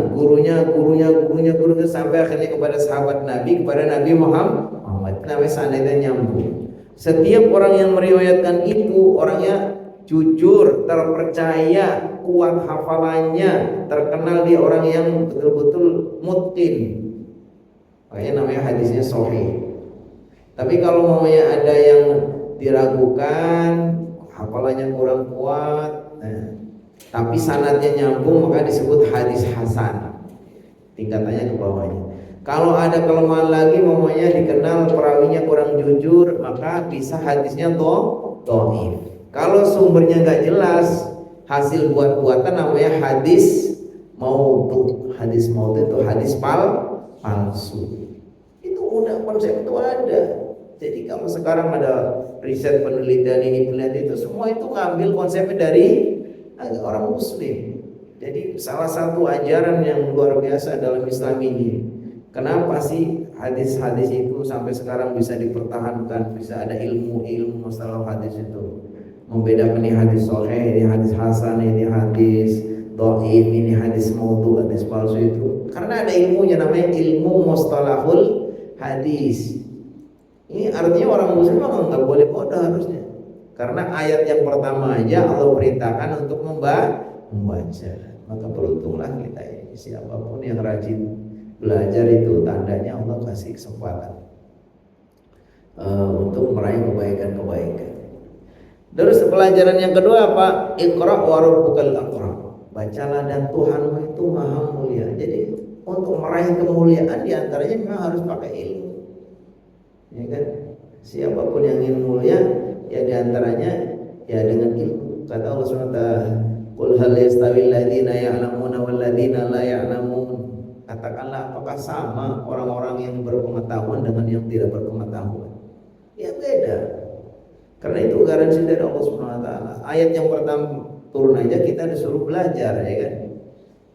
sampai akhirnya kepada sahabat Nabi, kepada Nabi Muhammad. Namanya sanadnya nyambung. Setiap orang yang meriwayatkan itu orangnya jujur, terpercaya, kuat hafalannya, terkenal dia orang yang betul-betul mutqin. Makanya namanya hadisnya sahih. Tapi kalau mamanya ada yang diragukan, hafalannya kurang kuat, tapi sanadnya nyambung, maka disebut hadis hasan, tingkatannya ke bawahnya. Kalau ada kelemahan lagi, mamanya dikenal perawinya kurang jujur, maka bisa hadisnya dhaif. Kalau sumbernya nggak jelas, hasil buat-buatan, namanya hadis maudhu. Hadis maudhu itu hadis palsu. Itu udah konsep itu ada. Jadi kalau sekarang ada riset penelitian ini penelitian itu, semua itu ngambil konsepnya dari orang muslim. Jadi salah satu ajaran yang luar biasa dalam Islam ini. Kenapa sih hadis-hadis itu sampai sekarang bisa dipertahankan, bisa ada ilmu masalah hadis itu, membedakan ini hadis sahih, ini hadis hasan, ini hadis dhaif, ini hadis maudhu, hadis palsu itu karena ada ilmunya, namanya ilmu mustalahul hadis. Ini artinya orang muslim nggak boleh bodoh harusnya, karena ayat yang pertama aja Allah perintahkan untuk membaca. Maka beruntunglah kita ini, siapapun yang rajin belajar itu tandanya Allah kasih kesempatan untuk meraih kebaikan-kebaikan. Terus pelajaran yang kedua apa? Iqra wa rabbukal akram. Bacalah dan Tuhanmu itu maha mulia. Jadi untuk meraih kemuliaan diantaranya memang harus pakai ilmu, ya kan? Siapapun yang ingin mulia, ya diantaranya ya dengan ilmu. Kata Allah SWT, qul hal yastawil ladzina ya'lamuna wal ladzina la ya'lamun. Katakanlah, apakah sama orang-orang yang berpengetahuan dengan yang tidak berpengetahuan? Ya beda. Karena itu garansi dari Allah SWT. Ayat yang pertama turun aja kita disuruh belajar, ya kan?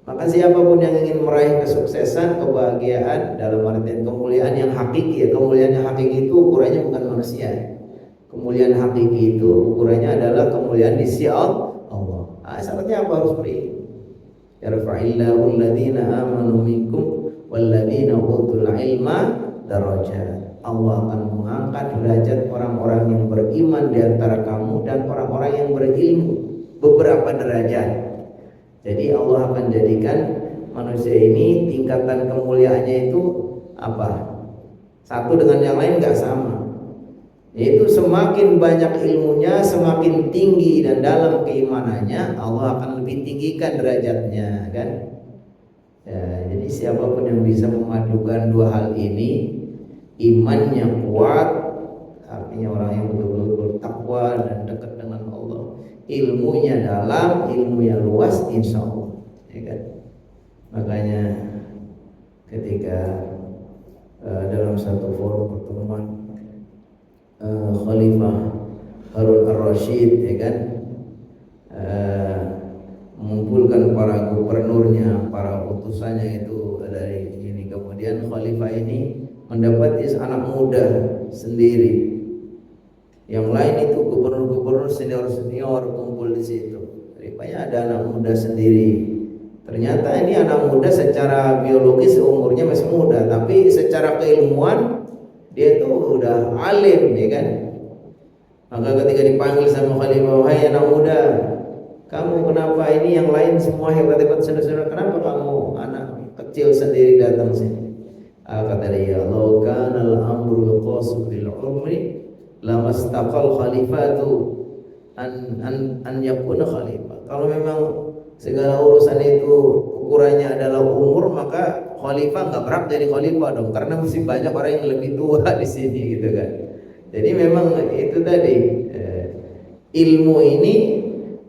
Maka siapapun yang ingin meraih kesuksesan, kebahagiaan dalam artian kemuliaan yang hakiki, ya, kemuliaan yang hakiki itu ukurannya bukan manusia. Kemuliaan hakiki itu ukurannya adalah kemuliaan di sisi Allah. Syaratnya apa? Harus berilmu. Yarfa'illahu alladhina amanu minkum walladhina utul ilma darajat. Allah akan mengangkat derajat orang-orang yang beriman di antara kamu dan orang-orang yang berilmu beberapa derajat. Jadi Allah akan jadikan manusia ini tingkatan kemuliaannya itu apa? Satu dengan yang lain nggak sama. Yaitu semakin banyak ilmunya, semakin tinggi dan dalam keimanannya, Allah akan lebih tinggikan derajatnya, kan? Ya, jadi siapapun yang bisa memadukan dua hal ini, imannya kuat, artinya orang yang betul-betul bertakwa dan dekat dengan Allah, ilmunya dalam, ilmunya luas, insya Allah, ya kan? Makanya ketika dalam satu forum pertemuan Khalifah Harun Ar-Rasyid, ya kan, mengumpulkan para gubernurnya, para utusannya itu dari ini. Kemudian Khalifah ini mendapati anak muda sendiri, yang lain itu gubernur-gubernur senior-senior kumpul di situ. Rupanya ada anak muda sendiri. Ternyata ini anak muda secara biologis umurnya masih muda, tapi secara keilmuan dia itu udah alim, ya kan? Maka ketika dipanggil sama Khalifah, wahai anak muda, kamu kenapa ini yang lain semua hebat-hebat saudara-saudara, kenapa kamu anak kecil sendiri datang sini? Kata dia, "Law kana al-amru yuqasu bil umri lamastaqal khalifatu an yakuna khalifah." Kalau memang segala urusan itu ukurannya adalah umur, maka khalifah nggak berhak jadi khalifah dong, karena masih banyak orang yang lebih tua di sini, gitu kan. Jadi memang itu tadi, ilmu ini,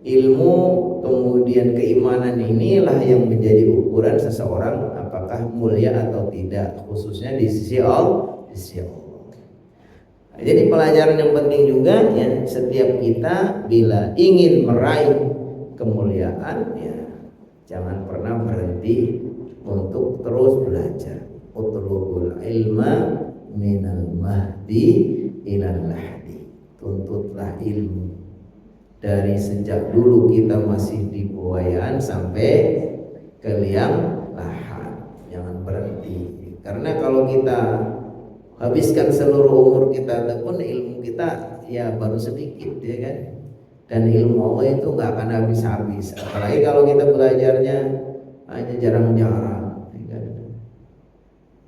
ilmu kemudian keimanan inilah yang menjadi ukuran seseorang apakah mulia atau tidak, khususnya di sisi Allah. Jadi pelajaran yang penting juga ya, setiap kita bila ingin meraih kemuliaan, ya jangan pernah berhenti untuk terus belajar. Utlubul ilma minal mahdi ilal lahdi. Tuntutlah ilmu dari sejak dulu kita masih di buayaan sampai ke liang lahat. Jangan berhenti. Karena kalau kita habiskan seluruh umur kita ataupun ilmu kita ya baru sedikit, ya kan? Dan ilmu Allah itu nggak akan habis-habis. Apalagi kalau kita belajarnya hanya jarang-jarang, ya kan?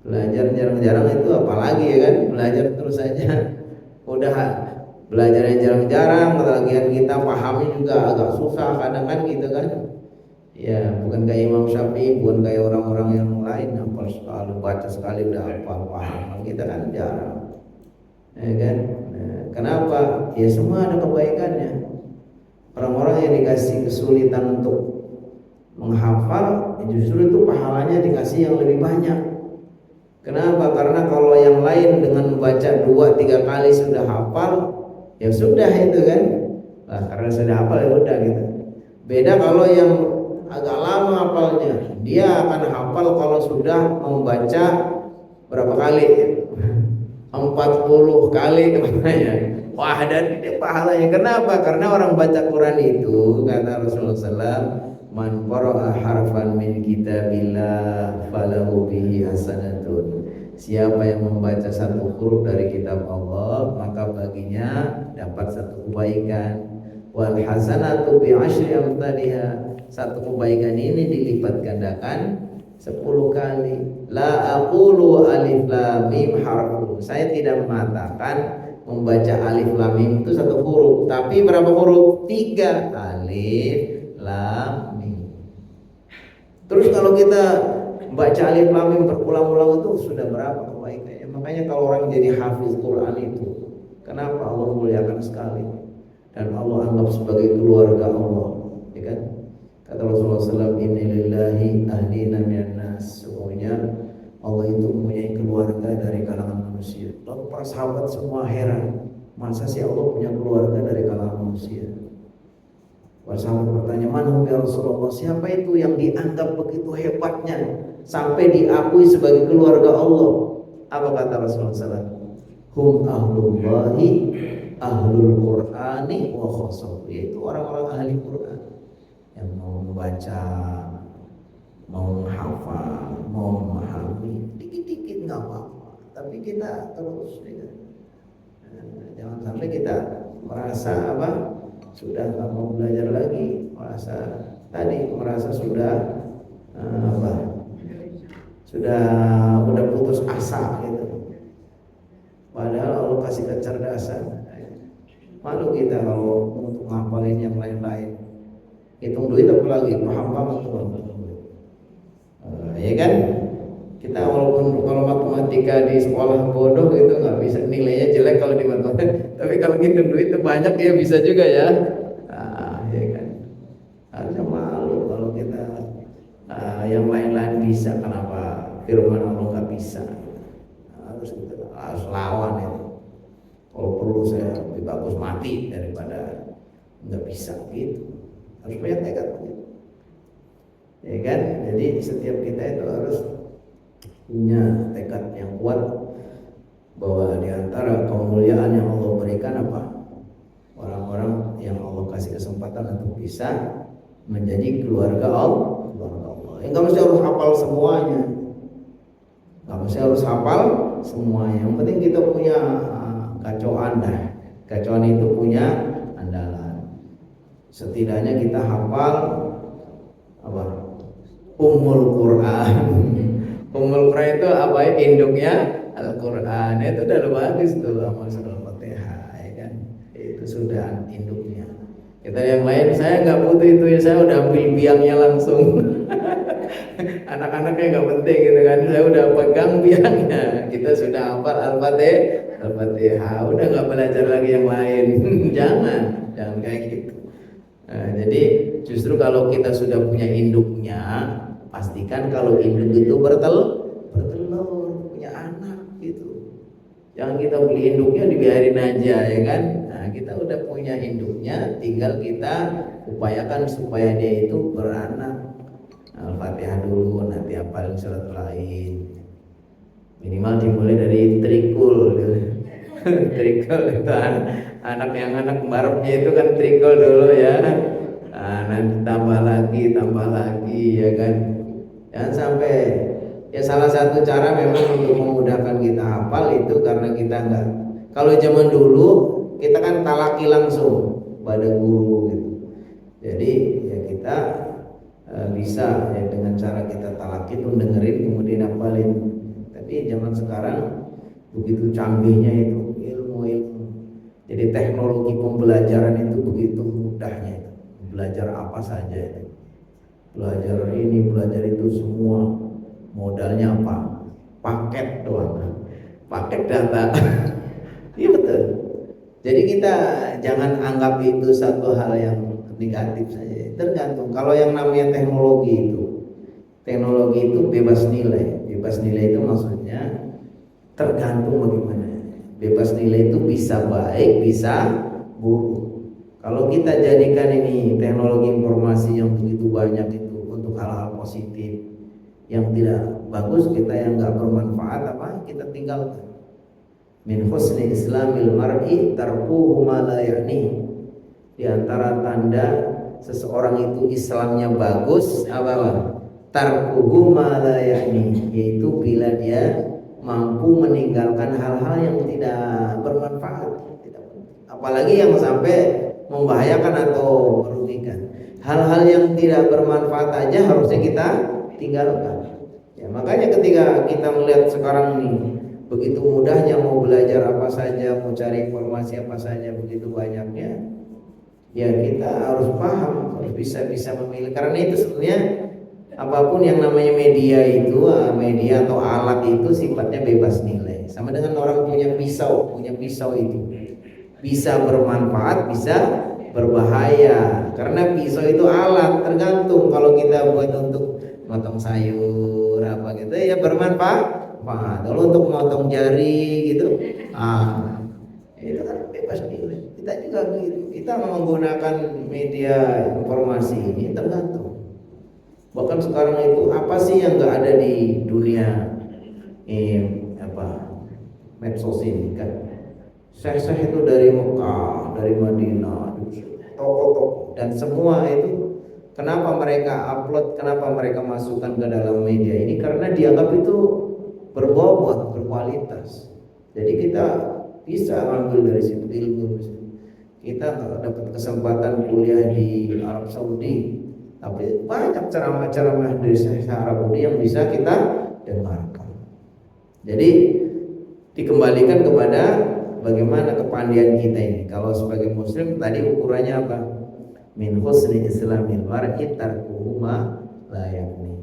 Belajar jarang-jarang itu apalagi, ya kan? Belajar terus saja udah belajarnya jarang-jarang, lagian kita pahami juga agak susah kadang kan gitu kan. Ya bukan kayak Imam Syafi'i, bukan kayak orang-orang yang lain hafal sekali, baca sekali udah hafal paham. Kita kan jarang, ya kan. Nah, kenapa? Ya semua ada kebaikannya. Orang-orang yang dikasih kesulitan untuk menghafal, justru itu pahalanya dikasih yang lebih banyak. Kenapa? Karena kalau yang lain dengan membaca 2-3 kali sudah hafal, ya sudah itu kan. Nah, karena sudah hafal ya udah gitu. Beda kalau yang agak lama hafalnya, dia akan hafal kalau sudah membaca berapa kali? 40 kali katanya. Wah, dan ini pahalanya. Kenapa? Karena orang baca Quran itu kata Rasulullah SAW, man qara'a harfan min kitabillah falahu bihi hasanatun. Siapa yang membaca satu huruf dari kitab Allah, maka baginya dapat satu kebaikan. Wal hasanatu bi asyri amsalha. Satu kebaikan ini dilipat gandakan 10 kali. La aqulu alif lam mim harfun. Saya tidak mengatakan membaca alif lam mim itu satu huruf, tapi berapa huruf? 3. Alif lam mim. Terus kalau kita baca alif lam mim berulang-ulang itu sudah berapa kebaikannya? Makanya kalau orang jadi hafiz Quran itu, kenapa Allah muliakan sekali dan Allah anggap sebagai keluarga Allah, ya kan? Kata Rasulullah SAW, inna lillahi ahlina minan nas. Semuanya Allah itu mempunyai keluarga dari kalangan manusia. Lalu para sahabat semua heran, masa sih Allah punya keluarga dari kalangan manusia? Para sahabat bertanya, mana ya Rasulullah, siapa itu yang dianggap begitu hebatnya sampai diakui sebagai keluarga Allah? Apa kata Rasulullah SAW? Hum ahlullahi ahlul qur'ani wa khossahu. Yaitu orang-orang ahli Quran yang mau membaca, mau menghafal, mau memahami, dikit-dikit nggak apa-apa. Tapi kita terus, ya. Jangan sampai kita merasa sudah nggak mau belajar lagi, merasa sudah sudah udah putus asa gitu. Padahal Allah kasih kecerdasan. Malu kita kalau untuk ngapalin yang lain-lain. Hitung duit apalagi paham banget tuh. Ya kan? Kita walaupun kalau matematika di sekolah bodoh gitu nggak bisa, nilainya jelek kalau di matematika. Tapi kalau hitung duit itu banyak ya bisa juga ya. Ya kan? Harusnya malu kalau kita yang lain-lain bisa, kenapa firman Allah nggak bisa? Harus lawan itu. Kalau perlu saya lebih bagus mati daripada nggak bisa gitu. Harus punya tekad gitu. Ya kan? Jadi setiap kita itu harus punya tekad yang kuat bahwa di antara kemuliaan yang Allah berikan orang-orang yang Allah kasih kesempatan untuk bisa menjadi keluarga Allah. Enggak mesti harus hafal semuanya. Enggak mesti harus hafal semuanya. Yang penting kita punya kacauan dah. Kacauan itu punya andalan. Setidaknya kita hafal Ummul Quran. Ummul Quran itu induknya Al-Quran. Itu udah bagus tuh amal surah Fatihah, ya kan? Itu sudah induknya. Kita yang lain, saya nggak butuh itu ya, saya udah ambil biangnya langsung. Anak-anaknya nggak penting gitu kan, saya udah pegang biangnya. Kita sudah hafal Al-Fatihah, udah nggak belajar lagi yang lain. jangan kayak gitu. Nah, jadi justru kalau kita sudah punya induknya, pastikan kalau induk itu bertelur, punya anak gitu. Jangan kita beli induknya dibiarin aja, ya kan? Nah, kita udah punya induknya, tinggal kita upayakan supaya dia itu beranak. Al-Fatihah dulu, nanti hafalin surat lain. Minimal dimulai dari trikul gitu. Trikul itu anak baroknya itu kan trikul dulu ya. Nah, nanti tambah lagi ya kan. Jangan sampai, ya salah satu cara memang untuk memudahkan kita hafal itu karena kita enggak, kalau zaman dulu kita kan talaki langsung pada guru gitu. Jadi ya kita bisa ya dengan cara kita talaki itu dengerin kemudian hafalin. Tapi zaman sekarang begitu canggihnya itu ilmu. Jadi Jadi teknologi pembelajaran itu begitu mudahnya, belajar apa saja itu. Belajar ini, belajar itu, semua modalnya apa? Paket doang, paket data. Iya betul. Jadi kita jangan anggap itu satu hal yang negatif saja. Tergantung. Kalau yang namanya teknologi itu bebas nilai. Bebas nilai itu maksudnya tergantung bagaimana. Bebas nilai itu bisa baik, bisa buruk. Kalau kita jadikan ini teknologi informasi yang begitu banyak itu untuk hal-hal positif, yang tidak bagus, kita yang nggak bermanfaat, kita tinggalkan. Min husni islamil mar'i tarkuhu ma la ya'ni. Di antara tanda seseorang itu Islamnya bagus tarkuhu ma la ya'ni, yaitu bila dia mampu meninggalkan hal-hal yang tidak bermanfaat, apalagi yang sampai membahayakan atau merugikan. Hal-hal yang tidak bermanfaat aja harusnya kita tinggalkan. Ya, makanya ketika kita melihat sekarang ini begitu mudahnya mau belajar apa saja, mau cari informasi apa saja, begitu banyaknya, ya kita harus paham, harus bisa memilih. Karena itu sebenarnya apapun yang namanya media atau alat itu sifatnya bebas nilai. Sama dengan orang punya pisau itu bisa bermanfaat, bisa berbahaya. Karena pisau itu alat, tergantung. Kalau kita buat untuk motong sayur apa gitu ya bermanfaat. Kalau untuk motong jari gitu, itu kan bebas nilai. Kita juga gitu. Kita menggunakan media informasi ini tergantung. Bahkan sekarang itu apa sih yang nggak ada di dunia medsos ini kan? Syekh-syekh itu dari Mekah, dari Madinah, tokoh-tokoh, dan semua itu kenapa mereka upload, kenapa mereka masukkan ke dalam media ini? Karena dianggap itu berbobot, berkualitas. Jadi kita bisa ambil dari situ ilmu. Kita dapat kesempatan kuliah di Arab Saudi, tapi banyak ceramah-ceramah dari Syekh Arab Saudi yang bisa kita dengarkan. Jadi dikembalikan kepada bagaimana kepandian kita ini. Kalau sebagai muslim tadi ukurannya apa? Min husni islamil mar'i tarkuhu ma la ya'ni.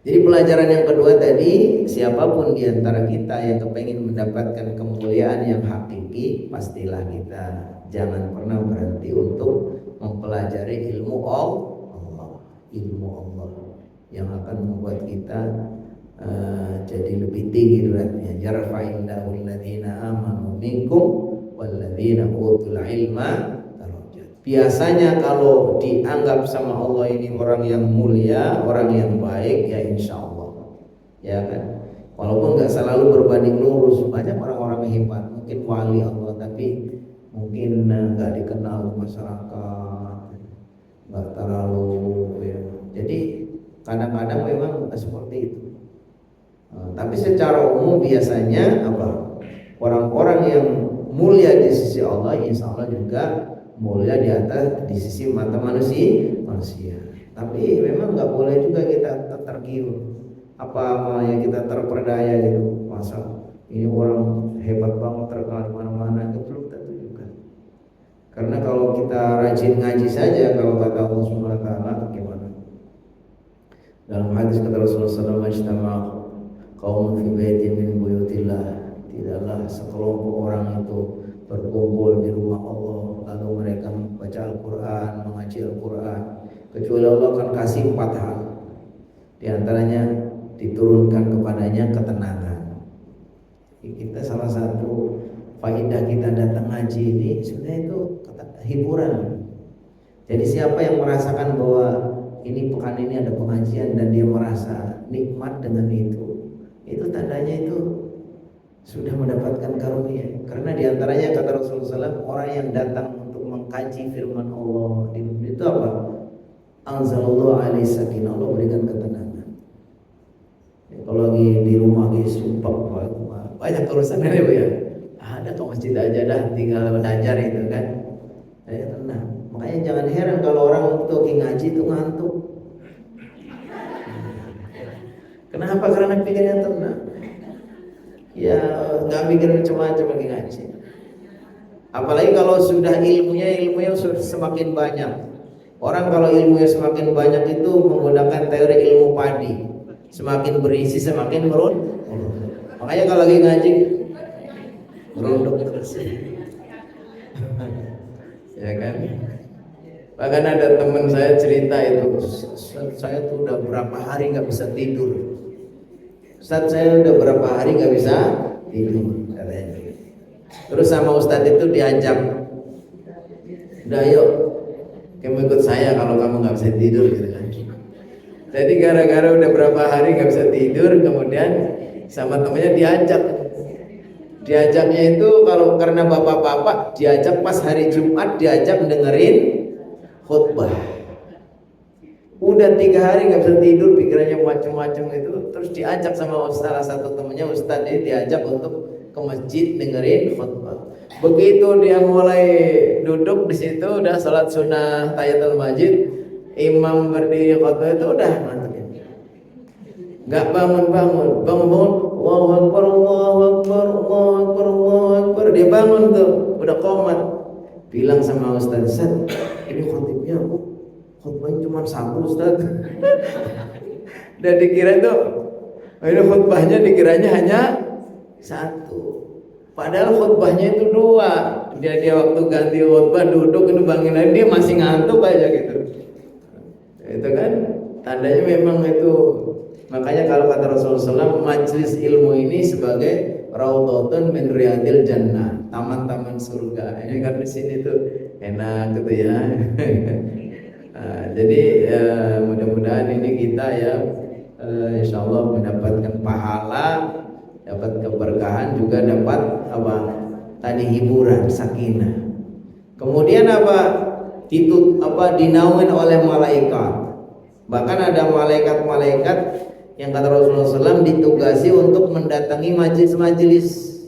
Jadi pelajaran yang kedua tadi, siapapun di antara kita yang kepingin mendapatkan kemuliaan yang hakiki, pastilah kita jangan pernah berhenti untuk mempelajari ilmu Allah yang akan membuat kita jadi lebih tinggi derajatnya. Yarfa'illahu alladziina aamanu minkum walladziina utul ilma. Biasanya kalau dianggap sama Allah ini orang yang mulia, orang yang baik, ya insya Allah, ya kan. Walaupun nggak selalu berbanding lurus, banyak orang-orang hebat, mungkin wali Allah, tapi mungkin nggak dikenal masyarakat, nggak terlalu, ya. Jadi kadang-kadang memang seperti itu. Tapi secara umum biasanya orang-orang yang mulia di sisi Allah, insya Allah juga mulia di atas di sisi mata manusia. Tapi memang nggak boleh juga kita tergiur yang kita terperdaya gitu. Masa ini orang hebat banget terkenal di mana-mana, itu belum tentu juga. Karena kalau kita rajin ngaji saja, kalau kata Allah Subhanahu wa taala gimana? Dalam hadis kata Rasulullah sallallahu alaihi wasallam, qaumun fi baitin min buyutillah, tidaklah sekelompok orang itu berkumpul di rumah Allah lalu mereka membaca Al-Quran, mengaji Al-Quran, kecuali Allah akan kasih 4 hal. Di antaranya diturunkan kepadanya ketenangan. Kita salah satu faedah kita datang ngaji ini sebenarnya itu hiburan. Jadi siapa yang merasakan bahwa ini pekan ini ada pengajian dan dia merasa nikmat dengan itu tandanya itu sudah mendapatkan karunia. Karena diantaranya kata Rasulullah SAW, orang yang datang untuk mengkaji firman Allah itu apa? Anzalallahu alaihi sakinah, Allah berikan ketenangan. Ya, kalau lagi di rumah lagi sumpah banyak urusan ya, Bu ya. Ada ke masjid aja dah, tinggal belajar itu kan. Ya, tenang. Makanya jangan heran kalau orang tuh ngaji itu ngantuk. Kenapa? Karena pikirnya tenang. Ya nggak mikir macam-macam lagi ngaji. Apalagi kalau sudah ilmunya semakin banyak. Orang kalau ilmunya semakin banyak itu menggunakan teori ilmu padi. Semakin berisi semakin merunduk. Makanya kalau lagi ngaji merunduk terus. Ya kan? Bahkan ada teman saya cerita itu, saya tuh udah berapa hari nggak bisa tidur. Ustaz, saya udah berapa hari nggak bisa tidur katanya. Terus sama Ustadz itu diajak, udah yuk kamu ikut saya kalau kamu nggak bisa tidur gitu kan. Jadi gara-gara udah berapa hari nggak bisa tidur, kemudian sama temennya diajaknya itu kalau karena bapak-bapak diajak pas hari Jumat, diajak dengerin khutbah. Udah 3 hari nggak bisa tidur, pikirannya macam-macam itu, terus diajak sama salah satu temennya, Ustadz ini diajak untuk ke masjid dengerin khutbah. Begitu dia mulai duduk di situ, udah sholat sunnah tahiyatul masjid, imam berdiri khutbah itu udah ngantuk. Nggak bangun, Allahu Akbar, Allahu Akbar, Allahu Akbar, Allahu Akbar. Dia bangun tuh, udah qomat. Bilang sama Ustadz, ini khutibnya khutbahnya cuma satu Ustadz. Dan dikira tuh ini khutbahnya dikiranya hanya satu. Padahal khutbahnya itu 2. Dia waktu ganti khutbah duduk ini bangun lagi, dia masih ngantuk aja gitu. Itu kan tandanya memang itu. Makanya kalau kata Rasulullah SAW, majlis ilmu ini sebagai raudhatun min riyadil jannah, taman-taman surga. Ini kan di sini tuh enak gitu ya. Nah, jadi mudah-mudahan ini kita ya insya Allah mendapatkan pahala, dapat keberkahan, juga dapat apa tadi hiburan, sakinah. Kemudian dinaungin oleh malaikat. Bahkan ada malaikat-malaikat yang kata Rasulullah SAW ditugasi untuk mendatangi majelis-majelis.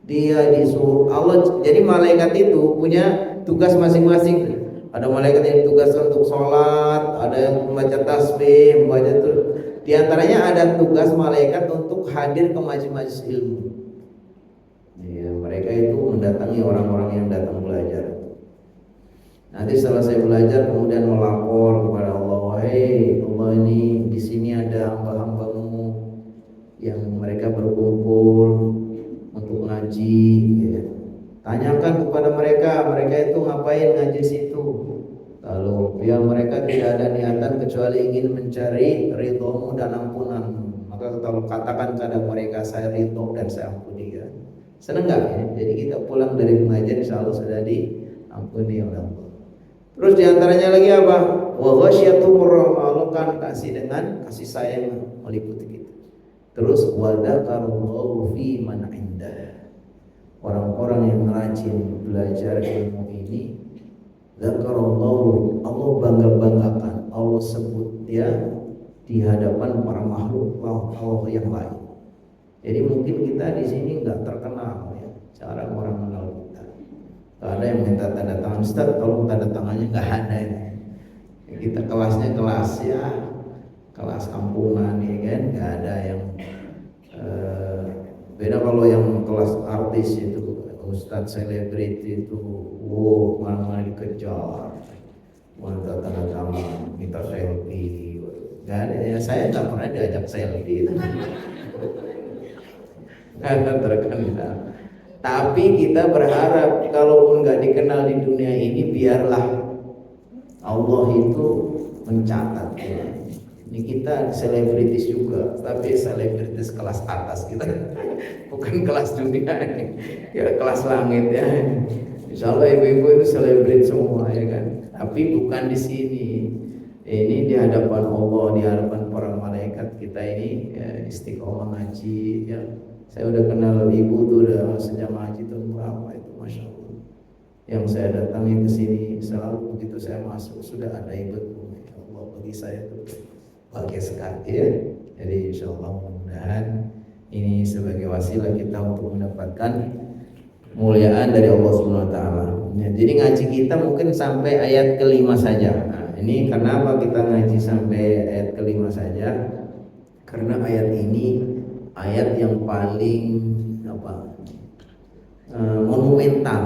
Dia disuruh Allah. Jadi malaikat itu punya tugas masing-masing. Ada malaikat yang tugas untuk sholat, ada yang membaca tasbih, membaca itu. Di antaranya ada tugas malaikat untuk hadir ke majelis ilmu. Ya, mereka itu mendatangi orang-orang yang datang belajar. Nanti setelah saya belajar kemudian melapor kepada Allah, hei Allah, ini di sini ada hamba-hambamu yang mereka berkumpul untuk ngaji. Ya. Tanyakan kepada mereka itu ngapain ngaji situ. Lalu ya mereka tidak ada niatan kecuali ingin mencari ridhomu dan ampunanmu. Maka kalau katakan kepada mereka, saya ridho dan saya ampuni ya. Senang gak ya? Jadi kita pulang dari pengajian insya Allah sudah diampuni oleh Allah. Terus diantaranya lagi apa? Wa ghasyiyatuhur rahmah, Allah kan kasih dengan kasih sayang meliputi kita. Terus wa dzakarallahu fi man indah. Orang-orang yang rajin belajar ilmu ini, dzakarallahu, Allah bangga-banggakan, Allah sebut dia di hadapan para makhluk Allah yang lain. Jadi mungkin kita di sini nggak terkenal ya, cara orang mengenal kita. Ada yang minta tanda tangan, Ustaz tolong tanda tangannya, nggak ada ini. Kita kelasnya kelas ya, kelas kampungan ya kan, nggak ada yang beda kalau yang kelas artis itu, Ustaz selebriti itu, wow mana dikejar, minta tanda tangan, minta selfie, nggak ada ya. Saya nggak pernah diajak selfie itu. Nggak terkenal. Tapi kita berharap kalaupun nggak dikenal di dunia ini, biarlah Allah itu mencatat ya. Ini kita selebritis juga, tapi selebritis kelas atas kita, bukan kelas dunia ini, ya kelas langit ya. Insya Allah ibu-ibu itu selebritis semua ya kan. Tapi bukan di sini. Ini di hadapan Allah, di hadapan para malaikat kita ini ya, istiqomah ngaji ya. Saya udah kenal ibu tuh udah sejak ngaji tahun berapa itu, masya Allah. Yang saya datangi ke sini selalu begitu saya masuk sudah ada ibu. Ya Allah, bagi saya tuh bahagia sekali ya. Jadi insya Allah mudah-mudahan ini sebagai wasilah kita untuk mendapatkan kemuliaan dari Allah Subhanahu Wa Taala. Ya, jadi ngaji kita mungkin sampai ayat ke-5 saja. Nah, ini kenapa kita ngaji sampai ayat ke-5 saja? Karena ayat ini ayat yang paling monumental,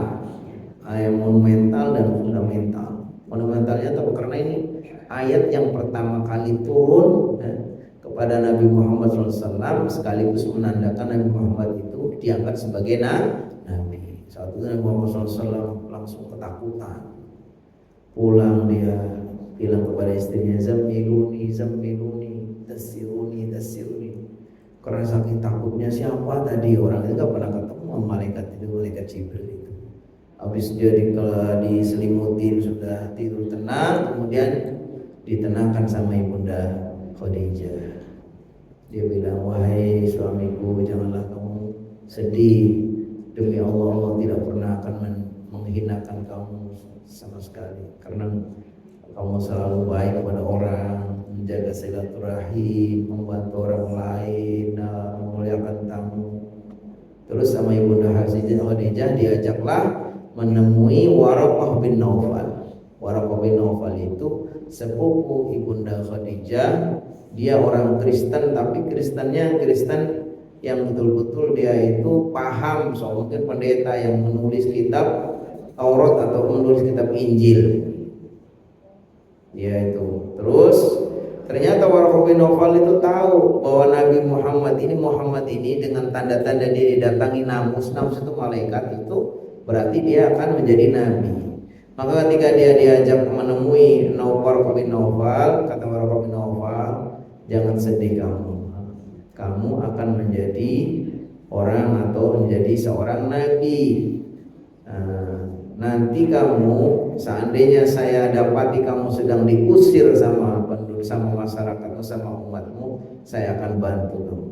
monumental dan fundamental. Fundamentalnya tahu karena ini ayat yang pertama kali turun kepada Nabi Muhammad SAW sekaligus menandakan Nabi Muhammad itu diangkat sebagai nabi. Saat itu Nabi Muhammad SAW langsung ketakutan. Pulang dia bilang kepada istrinya, Zammiluni, Zammiluni, Dasiruni, Dasiruni. Karena saking takutnya, siapa tadi orang itu gak pernah ketemu malaikat itu, malaikat Jibril itu. Habis dia diselimutin sudah tidur tenang, kemudian ditenangkan sama ibunda Khadijah. Dia bilang, wahai suamiku, janganlah kamu sedih. Demi Allah, Allah tidak pernah akan menghinakan kamu sama sekali, karena kamu selalu baik kepada orang, menjaga silaturahim, membantu orang lain, memuliakan tamu. Terus sama ibunda Khadijah diajaklah menemui Waraqah bin Naufal. Waraqah bin Naufal itu sepupu ibunda Khadijah. Dia orang Kristen, tapi Kristennya Kristen yang betul-betul dia itu paham. So mungkin pendeta yang menulis kitab Taurat atau menulis kitab Injil. Dia itu. Terus ternyata Waraqah bin Naufal itu tahu bahwa Nabi Muhammad ini dengan tanda-tanda dia didatangi namus itu malaikat, itu berarti dia akan menjadi nabi. Maka ketika dia diajak menemui Waraqah bin Naufal, kata Waraqah bin Naufal, jangan sedih kamu akan menjadi orang atau menjadi seorang nabi. Nanti kamu, seandainya saya dapati kamu sedang diusir sama penduduk, sama masyarakat, sama umatmu, saya akan bantu kamu.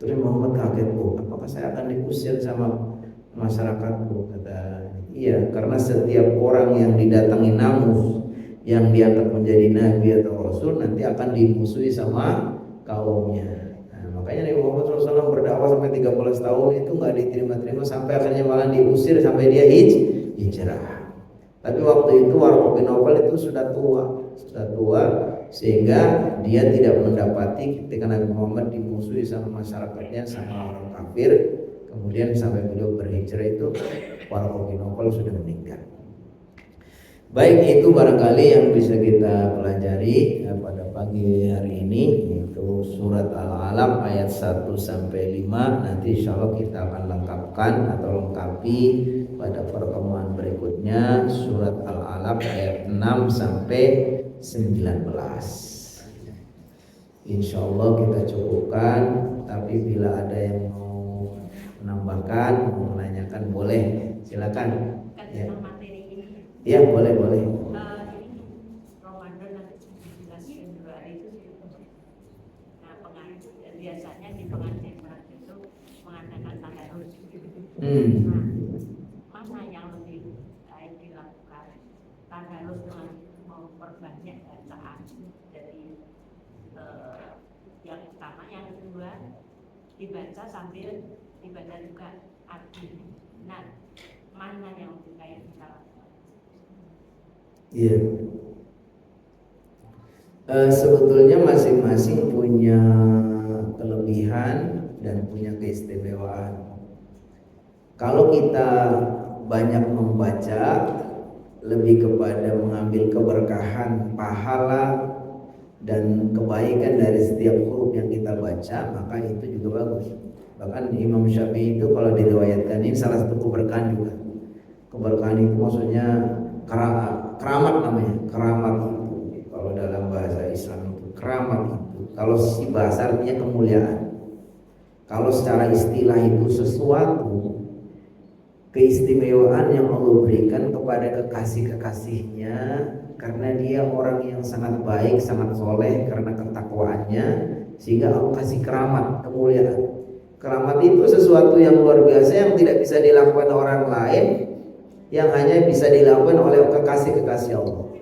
Terus Muhammad kaget, apakah saya akan diusir sama masyarakatku? Kata, iya, karena setiap orang yang didatangi namus, yang diangkat menjadi nabi atau rasul, nanti akan dimusuhi sama kaumnya. Makanya Nabi Muhammad SAW berdakwah sampai 13 tahun itu nggak diterima-terima, sampai akhirnya malah diusir sampai dia hijrah. Tapi waktu itu Waraqah bin Naufal itu sudah tua sehingga dia tidak mendapati ketika Nabi Muhammad dimusuhi sama masyarakatnya, sama orang kafir. Kemudian sampai beliau berhijrah itu Waraqah bin Naufal sudah meninggal. Baik, itu barangkali yang bisa kita pelajari pada pagi hari ini, yaitu surat Al-Alaq ayat 1 sampai 5. Nanti insyaallah kita akan lengkapkan atau lengkapi pada pertemuan berikutnya surat Al-Alaq ayat 6 sampai 19. Insyaallah kita cukupkan, tapi bila ada yang mau menambahkan, mau menanyakan, boleh, silakan. Ya. Iya, boleh. Ini Ramadan nanti 17 Februari itu pengajian, biasanya di pengajian itu mengadakan tadarus. Mana yang lebih baik dilakukan? Tadarus memperbanyak bacaan. Jadi yang pertama, yang kedua dibaca sambil dibaca juga artinya. Nah, mana yang lebih baik kita lakukan? Iya. Sebetulnya masing-masing punya kelebihan dan punya keistimewaan. Kalau kita banyak membaca, lebih kepada mengambil keberkahan, pahala dan kebaikan dari setiap huruf yang kita baca, maka itu juga bagus. Bahkan Imam Syafi'i itu kalau diriwayatkan, ini salah satu keberkahan juga. Keberkahan itu maksudnya keramat namanya. Keramat itu kalau dalam bahasa Islam itu keramat itu, kalau si bahasa artinya kemuliaan. Kalau secara istilah itu sesuatu keistimewaan yang Allah berikan kepada kekasih-kekasihnya karena dia orang yang sangat baik, sangat soleh karena ketakwaannya, sehingga Allah kasih keramat, kemuliaan. Keramat itu sesuatu yang luar biasa yang tidak bisa dilakukan orang lain, yang hanya bisa dilakukan oleh kekasih-kekasih Allah.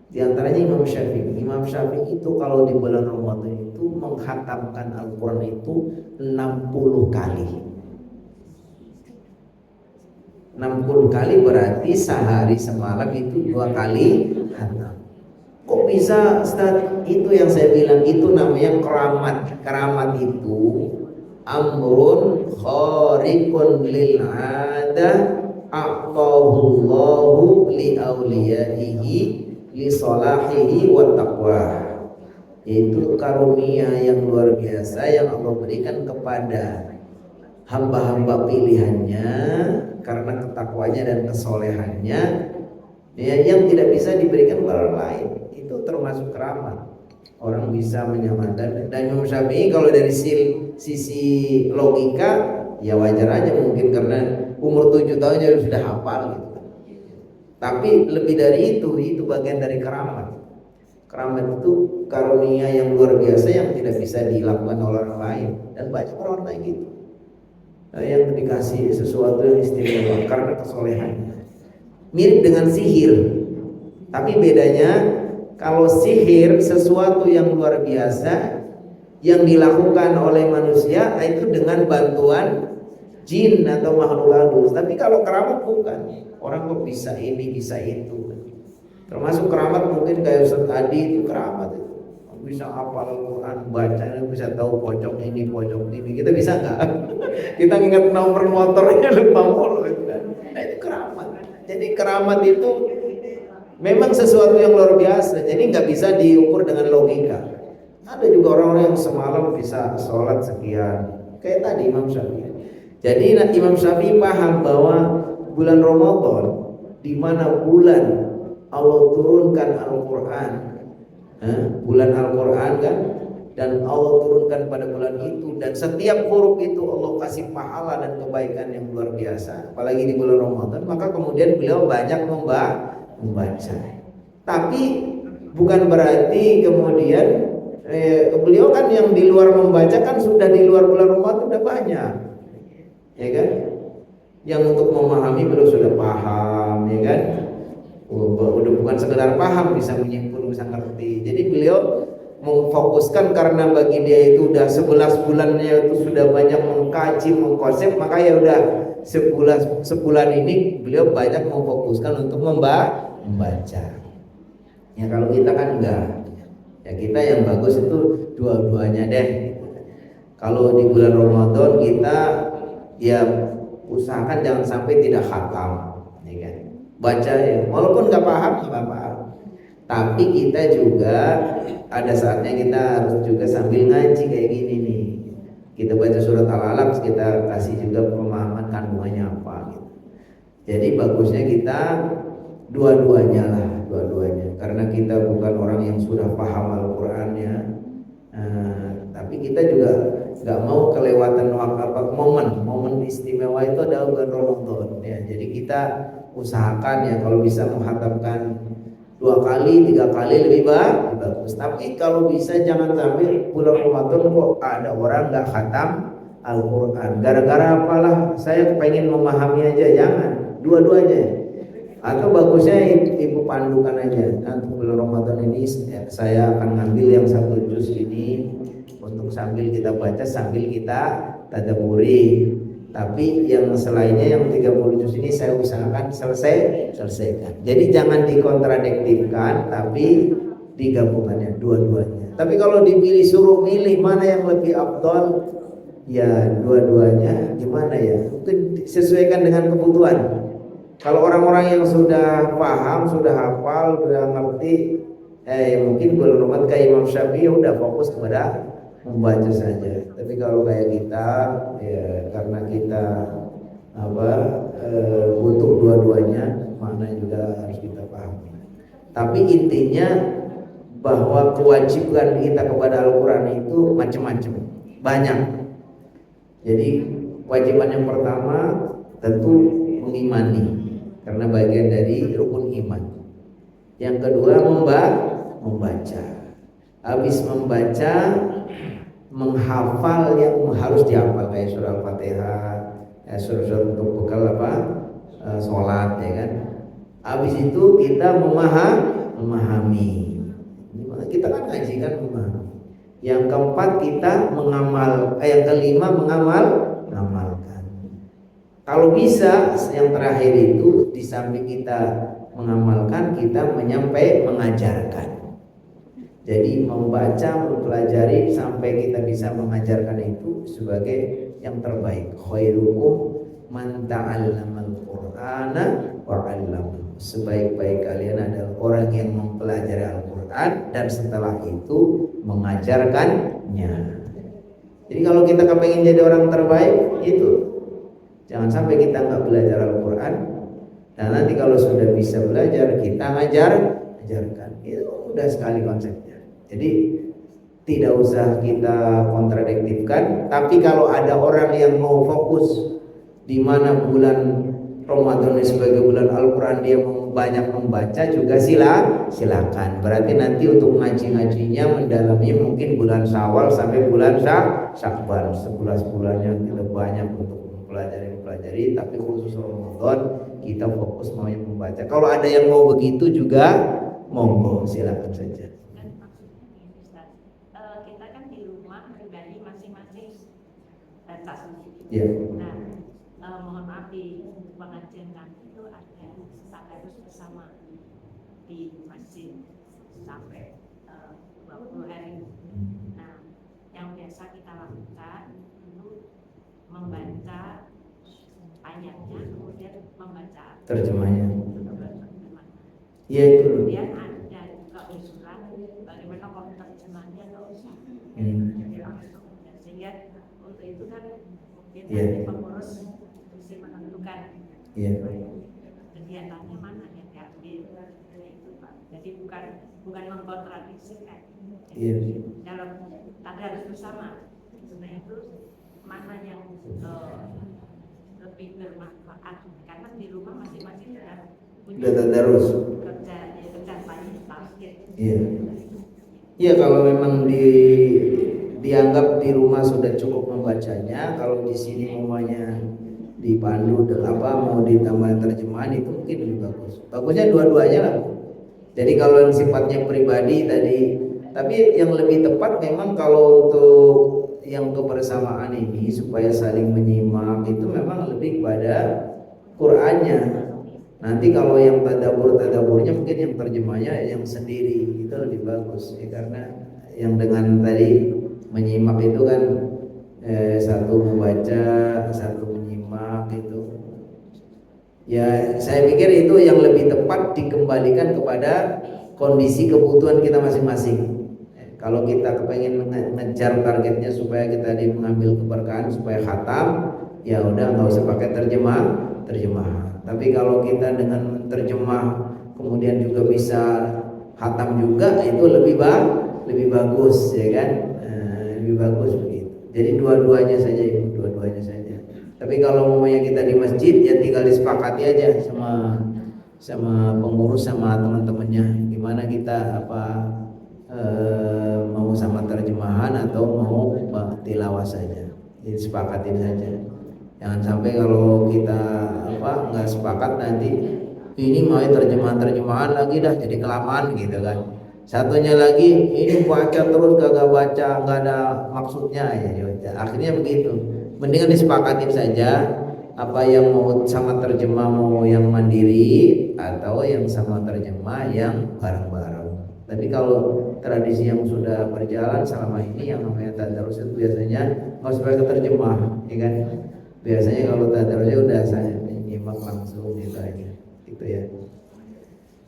Di antaranya Imam Syafi'i. Imam Syafi'i itu kalau di bulan Ramadan itu menghatamkan Al-Quran itu 60 kali. 60 kali berarti sehari semalam itu 2 kali hatam. Kok bisa Ustaz? Itu yang saya bilang, itu namanya keramat. Keramat itu amrun khariqun lil 'adah aqahullahu li awliyaihi li salahihi wa taqwa. Yaitu karunia yang luar biasa yang Allah berikan kepada hamba-hamba pilihannya karena ketakwanya dan kesolehannya, ya, yang tidak bisa diberikan kepada orang lain. Itu termasuk keramat. Orang bisa menyamakan. Dan Imam Syafi'i kalau dari sisi logika ya wajar aja, mungkin karena umur 7 tahun dia sudah hafal gitu. Tapi lebih dari itu bagian dari keramat. Keramat itu karunia yang luar biasa yang tidak bisa dilakukan oleh orang lain, dan banyak orang kayak gitu yang dikasih sesuatu yang istimewa karena kesolehannya. Mirip dengan sihir, tapi bedanya kalau sihir sesuatu yang luar biasa yang dilakukan oleh manusia itu dengan bantuan jin atau makhluk halus. Tapi kalau keramat bukan, orang kok bisa ini bisa itu. Termasuk keramat mungkin kayak Ustaz Adi itu keramat itu. Bisa hafal Al-Quran, baca, bisa tahu pojok ini, pojok ini. Kita bisa nggak? Kita ingat nomor motornya lupa mulu. Nah itu keramat. Jadi keramat itu memang sesuatu yang luar biasa. Jadi nggak bisa diukur dengan logika. Ada juga orang-orang yang semalam bisa sholat sekian. Kayak tadi Imam Syafi'i. Jadi Imam Syafi'i paham bahwa bulan Ramadan, di mana bulan Allah turunkan Al-Quran, bulan Al-Quran kan, dan Allah turunkan pada bulan itu, dan setiap huruf itu Allah kasih pahala dan kebaikan yang luar biasa, apalagi di bulan Ramadan. Maka kemudian beliau banyak membaca. Tapi bukan berarti kemudian beliau kan yang di luar membaca kan sudah di luar bulan Ramadan sudah banyak, ya kan? Yang untuk memahami beliau sudah paham, ya kan? Udah bukan sekedar paham, bisa menyimpul, bisa ngerti. Jadi beliau memfokuskan karena bagi dia itu udah 11 bulannya itu sudah banyak mengkaji, mengkonsep, maka ya udah sebulan ini beliau banyak memfokuskan untuk membaca. Ya kalau kita kan enggak. Ya kita yang bagus itu dua-duanya deh. Kalau di bulan Ramadan kita ya usahakan jangan sampai tidak khatam, ya kan? Baca ya, walaupun nggak paham nggak apa-apa. Tapi kita juga ada saatnya kita harus juga sambil ngaji kayak gini nih. Kita baca surat Al-Alaq, kita kasih juga pemahaman kandungannya apa gitu. Jadi bagusnya kita dua-duanya lah, dua-duanya. Karena kita bukan orang yang sudah paham Al-Qur'annya. Tapi kita juga nggak mau kelewatan momen istimewa itu adalah bulan Ramadan ya. Jadi kita usahakan ya kalau bisa menghatamkan 2 kali 3 kali lebih bagus. Tapi kalau bisa jangan sampai bulan Ramadan kok ada orang nggak khatam Al-Quran gara-gara apalah saya pengen memahami aja, jangan, dua-duanya. Atau bagusnya ibu pandukan aja, nanti bulan Ramadan ini saya akan ngambil yang 1 juz ini untuk sambil kita baca, sambil kita tadabburi. Tapi yang selainnya yang 30 juz ini saya usahakan selesaikan. Jadi jangan dikontradiktifkan, tapi digabungannya dua-duanya. Tapi kalau dipilih, suruh milih mana yang lebih afdal, ya dua-duanya. Gimana ya? Mungkin sesuaikan dengan kebutuhan. Kalau orang-orang yang sudah paham, sudah hafal, sudah ngerti, mungkin bulan Ramadan kayak Imam Syafi'i udah fokus kepada membaca saja. Tapi kalau kayak kita ya karena kita butuh dua-duanya, mana juga harus kita pahami. Tapi intinya bahwa kewajiban kita kepada Al-Quran itu macam-macam, banyak. Jadi kewajiban yang pertama tentu mengimani, karena bagian dari rukun iman. Yang kedua membaca. Habis membaca, menghafal yang harus dihafal kayak surah Al-Fatihah, surah-surah untuk bekal sholat, ya kan. Habis itu kita memahami. Kita kan ngaji kan memahami. Yang keempat kita yang kelima mengamalkan. Kalau bisa yang terakhir itu di samping kita mengamalkan, kita mengajarkan. Jadi membaca, mempelajari sampai kita bisa mengajarkan itu sebagai yang terbaik. Khairukum man ta'allamal Qur'ana wa 'allamahu. Sebaik-baik kalian adalah orang yang mempelajari Al-Qur'an dan setelah itu mengajarkannya. Jadi kalau kita kepengen jadi orang terbaik itu jangan sampai kita nggak belajar Al-Qur'an. Dan nanti kalau sudah bisa belajar kita ajarkan. Itu udah sekali konsepnya. Jadi tidak usah kita kontradiktifkan. Tapi kalau ada orang yang mau fokus di mana bulan Ramadan ini sebagai bulan Al-Quran dia banyak membaca juga silakan. Berarti nanti untuk ngaji-ngajinya mendalami mungkin bulan Syawal sampai bulan Syakban. 11 bulannya kita banyak untuk mempelajari. Tapi khusus Ramadan kita fokus mau yang membaca. Kalau ada yang mau begitu juga monggo silakan saja. Dan maksudnya gini Ustaz, kita kan di rumah pribadi masing-masing baca sendiri. Yeah. Nah, mohon maaf di pengajian kami itu ada tadarus bersama di masjid sampai 20 hari. Nah, yang biasa kita lakukan itu membaca ayatnya, kemudian membaca terjemahnya. Ya itu. Kemudian ada juga usulan bagaimana kalau terjemahnya nggak usah jadi langsung. Sehingga untuk itu kan mungkin nanti pengurus bisa menentukan kegiatannya mana yang diambil itu Pak. Jadi bukan mengkontradiksikan. Dalam tadarus bersama nah itu mana yang lebih bermanfaat karena di rumah masing-masing sudah tadarus kerja pagi basket. Iya kalau memang dianggap di rumah sudah cukup membacanya, kalau di sini umumnya dipandu mau ditambah terjemahan itu mungkin lebih bagus. Bagusnya dua-duanya lah. Jadi kalau yang sifatnya pribadi tadi, tapi yang lebih tepat memang kalau untuk yang kebersamaan ini supaya saling menyimak itu memang lebih kepada Qur'annya. Nanti kalau yang tadaburnya mungkin yang terjemahnya yang sendiri itu lebih bagus ya, karena yang dengan tadi menyimak itu kan satu membaca, satu menyimak itu. Ya saya pikir itu yang lebih tepat dikembalikan kepada kondisi kebutuhan kita masing-masing. Kalau kita kepengen ngejar targetnya supaya kita mengambil keberkahan supaya khatam, ya udah nggak usah pakai terjemahan. Tapi kalau kita dengan terjemah kemudian juga bisa khatam juga itu lebih bagus ya kan, lebih bagus begitu. Jadi dua-duanya saja. Tapi kalau umpamanya kita di masjid ya tinggal disepakati aja sama pengurus sama teman-temannya gimana kita mau sama terjemahan atau mau tilawah saja. Jadi sepakatin saja. Jangan sampai kalau kita nggak sepakat nanti ini mau terjemahan lagi dah jadi kelamaan gitu kan. Satunya lagi ini baca terus kagak baca nggak ada maksudnya ya. Akhirnya begitu. Mendingan disepakatin saja apa yang mau sama terjemah mau yang mandiri atau yang sama terjemah yang bareng-bareng. Tapi kalau tradisi yang sudah berjalan selama ini yang namanya tadarus itu biasanya nggak usah pakai terjemah, ya kan? Biasanya kalau tadarusnya udah saya nyimak langsung gitu aja, gitu ya.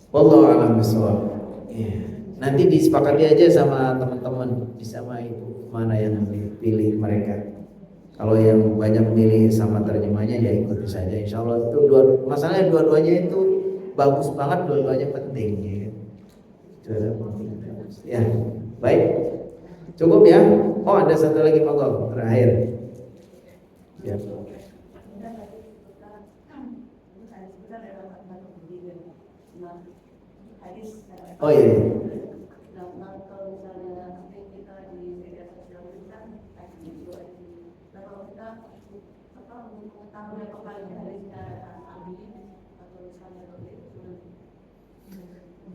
Wallahu a'lam bishawab. Nanti disepakati aja sama teman-teman, sama ibu mana yang dipilih mereka. Kalau yang banyak milih sama terjemahnya ya ikuti saja. Insya Allah itu masalahnya dua-duanya itu bagus banget, dua-duanya penting. Ya, baik, cukup ya. Oh ada satu lagi monggo terakhir. Ya. Oh iya.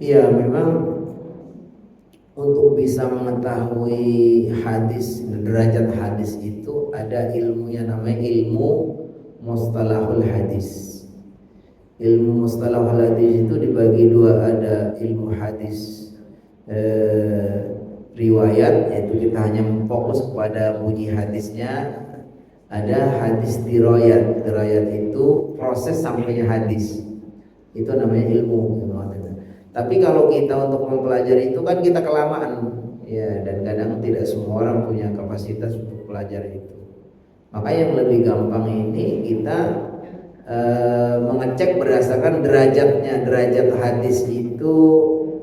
Iya memang untuk bisa mengetahui hadis, derajat hadis itu ada ilmunya namanya ilmu mustalahul hadis. Ilmu mustalahul hadis itu dibagi dua, ada ilmu hadis riwayat, yaitu kita hanya fokus kepada bunyi hadisnya. Ada hadis dirayat. Dirayat itu proses sampainya hadis, itu namanya ilmu. Tapi kalau kita untuk mempelajari itu kan kita kelamaan ya, dan kadang tidak semua orang punya kapasitas untuk belajar itu. Maka yang lebih gampang ini kita mengecek berdasarkan derajatnya. Derajat hadis itu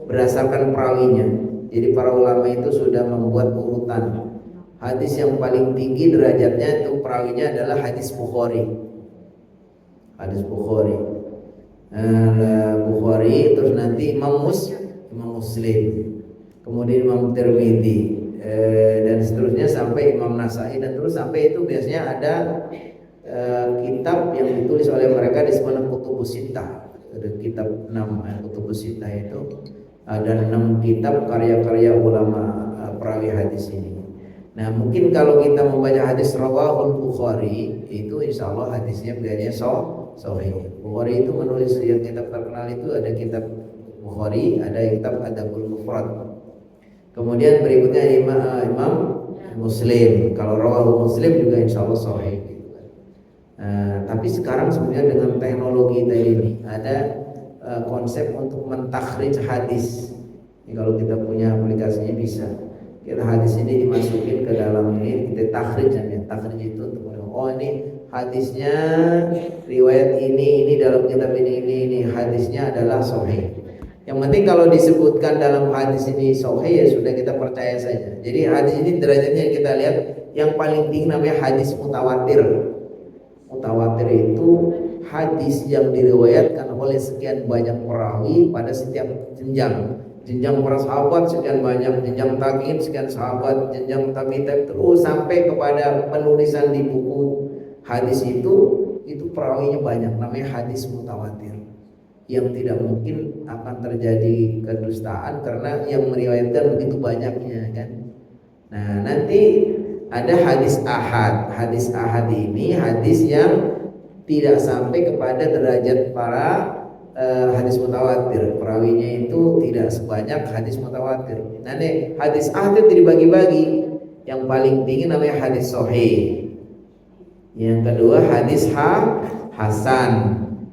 berdasarkan perawinya. Jadi para ulama itu sudah membuat urutan. Hadis yang paling tinggi derajatnya itu perawinya adalah hadis Bukhari. Hadis Bukhari. Bukhari, terus nanti Imam Muslim, kemudian Imam Tirmidzi, dan seterusnya sampai Imam Nasai, dan terus sampai itu biasanya ada kitab yang ditulis oleh mereka disebut Kutubus Sittah. Ada kitab 6 Kutubus Sittah itu ada 6 kitab karya-karya ulama perawi hadis ini. Nah, mungkin kalau kita membaca hadis rawahul Bukhari itu insya Allah hadisnya biasanya sahih. Bukhari itu menulis yang kitab terkenal itu ada kitab Bukhari, ada kitab Adabul Mufrad. Kemudian berikutnya Imam Muslim. Kalau rawahul Muslim juga insya Allah sahih. Tapi sekarang sebenarnya dengan teknologi tadi ini ada konsep untuk mentakhrij hadis. Jadi kalau kita punya aplikasinya bisa. Kita hadis ini dimasukin ke dalam ini, kita takhrij namanya. Takhrij itu untuk ini hadisnya riwayat ini dalam kitab ini hadisnya adalah sahih. Yang penting kalau disebutkan dalam hadis ini sahih ya sudah kita percaya saja. Jadi hadis ini derajatnya kita lihat yang paling tinggi namanya hadis mutawatir. Mutawatir itu hadis yang diriwayatkan oleh sekian banyak perawi pada setiap jenjang. Jenjang para sahabat sekian banyak, jenjang tabi'in sekian sahabat, jenjang tabi'in terus sampai kepada penulisan di buku hadis itu perawinya banyak, namanya hadis mutawatir. Yang tidak mungkin akan terjadi kedustaan karena yang meriwayatkan begitu banyaknya kan. Nah, nanti ada hadis ahad. Hadis ahad ini hadis yang tidak sampai kepada derajat para hadis mutawatir, perawinya itu tidak sebanyak hadis mutawatir. Nah, nih hadis ahad itu dibagi-bagi. Yang paling tinggi namanya hadis sahih. Yang kedua hadis hasan.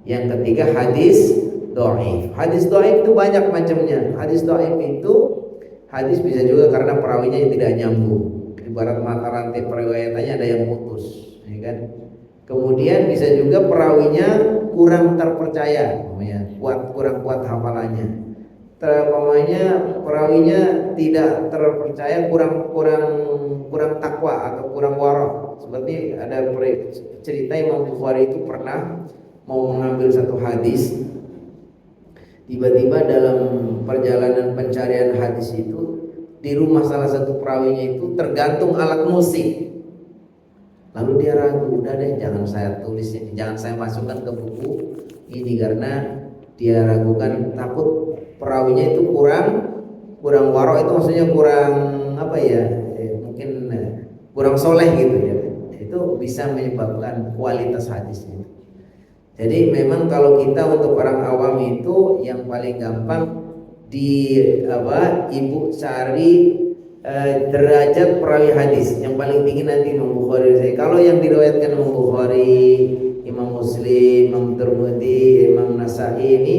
Yang ketiga hadis dhaif. Hadis dhaif itu banyak macamnya. Hadis dhaif itu hadis bisa juga karena perawinya yang tidak nyambung. Ibarat mata rantai periwayatannya ada yang putus, ya kan? Kemudian bisa juga perawinya kurang terpercaya, kurang kuat hafalannya. Perawinya tidak terpercaya, kurang takwa atau kurang warok. Seperti ada cerita Imam Bukhari itu pernah mau mengambil satu hadis, tiba-tiba dalam perjalanan pencarian hadis itu di rumah salah satu perawinya itu tergantung alat musik. Lalu dia ragu, udah deh jangan saya tulis ini, jangan saya masukkan ke buku ini karena dia ragukan, takut perawinya itu kurang warok, itu maksudnya kurang apa ya, mungkin kurang soleh gitu ya. Itu bisa menyebabkan kualitas hadisnya. Jadi memang kalau kita untuk orang awam itu yang paling gampang ibu cari derajat perawi hadis yang paling tinggi nanti Imam Bukhari. Kalau yang diriwayatkan Imam Bukhari, Imam Muslim, Imam Tirmidzi, Imam Nasai ini,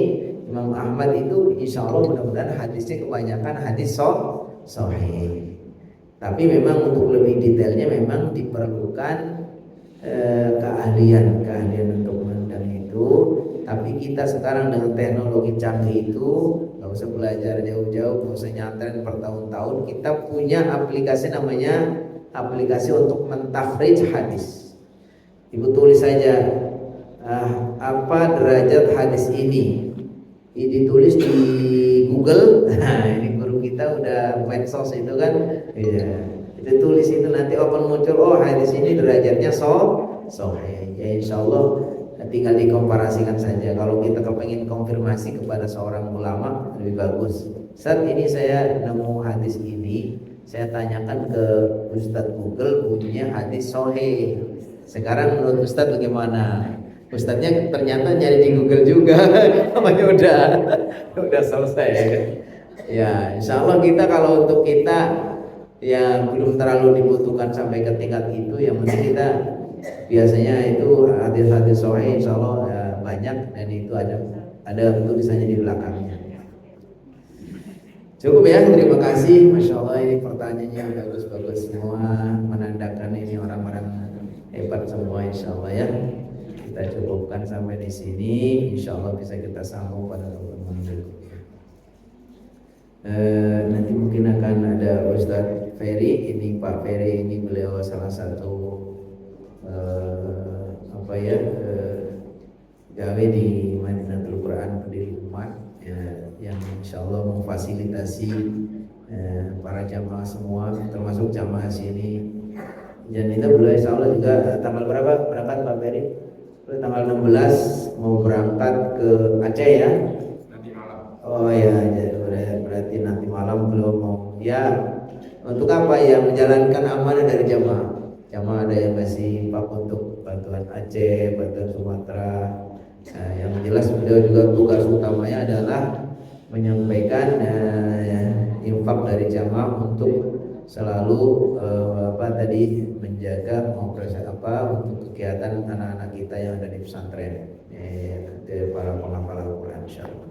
Imam Ahmad itu insya Allah mudah-mudahan hadisnya kebanyakan hadis sahih. Tapi memang untuk lebih detailnya memang diperlukan keahlian untuk mengenal itu. Tapi kita sekarang dengan teknologi canggih itu nggak usah belajar jauh-jauh, nggak usah nyantren bertahun-tahun. Kita punya aplikasi namanya aplikasi untuk mentakhrij hadis. Ibu tulis saja apa derajat hadis ini. Ini ditulis di Google. Nah, ini guru kita udah medsos itu kan. Ya, itu tulis itu nanti akan muncul hadis ini derajatnya sahih. Ya insya Allah tinggal dikomparasikan saja. Kalau kita kepengen konfirmasi kepada seorang ulama lebih bagus. Saat ini saya nemu hadis ini, saya tanyakan ke Ustadz Google bunyinya hadis sahih. Sekarang menurut Ustadz bagaimana? Ustadznya ternyata nyari di Google juga. Namanya udah selesai. Ya, insya Allah kita kalau untuk kita yang belum terlalu dibutuhkan sampai ke tingkat itu, yang penting kita biasanya itu hadis-hadis sahih insya Allah banyak, dan itu ada tulisannya di belakangnya. Cukup ya, terima kasih. Masya Allah, ini pertanyaannya bagus-bagus semua, menandakan ini orang-orang hebat semua insya Allah ya. Kita cukupkan sampai di sini, insya Allah bisa kita sambung pada pertemuan berikutnya. Nanti mungkin akan ada Ustadz Ferry. Ini Pak Ferry ini beliau salah satu gawe di Madinatul Quran pendiri umat yang insya Allah memfasilitasi para jamaah semua, termasuk jamaah sini. Dan itu beliau insya Allah juga tanggal berapa berangkat Pak Ferry? Tanggal 16 mau berangkat ke Aceh ya? Nanti malam. Oh ya, berarti nanti malam belum mau. Ya, untuk apa ya? Menjalankan amanah dari jamaah. Jamaah ada yang masih Pak untuk bantuan Aceh, bantuan Sumatera. Nah, yang jelas beliau juga tugas utamanya adalah menyampaikan infak dari jamaah untuk selalu menjaga untuk kegiatan anak-anak kita yang ada di pesantren, para penghafal Al-Quran insyaallah.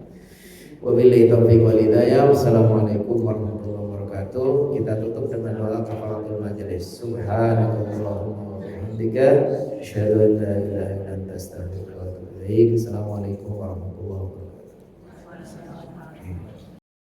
Wabillahi taufiq wal hidayah. Wassalamualaikum warahmatullahi wabarakatuh. Kita tutup dengan doa kafaratul majelis. Subhanallahumma wa bihamdika asyhadu an la ilaha illa anta astaghfiruka wa atubu ilaik. Assalamualaikum warahmatullahi wabarakatuh.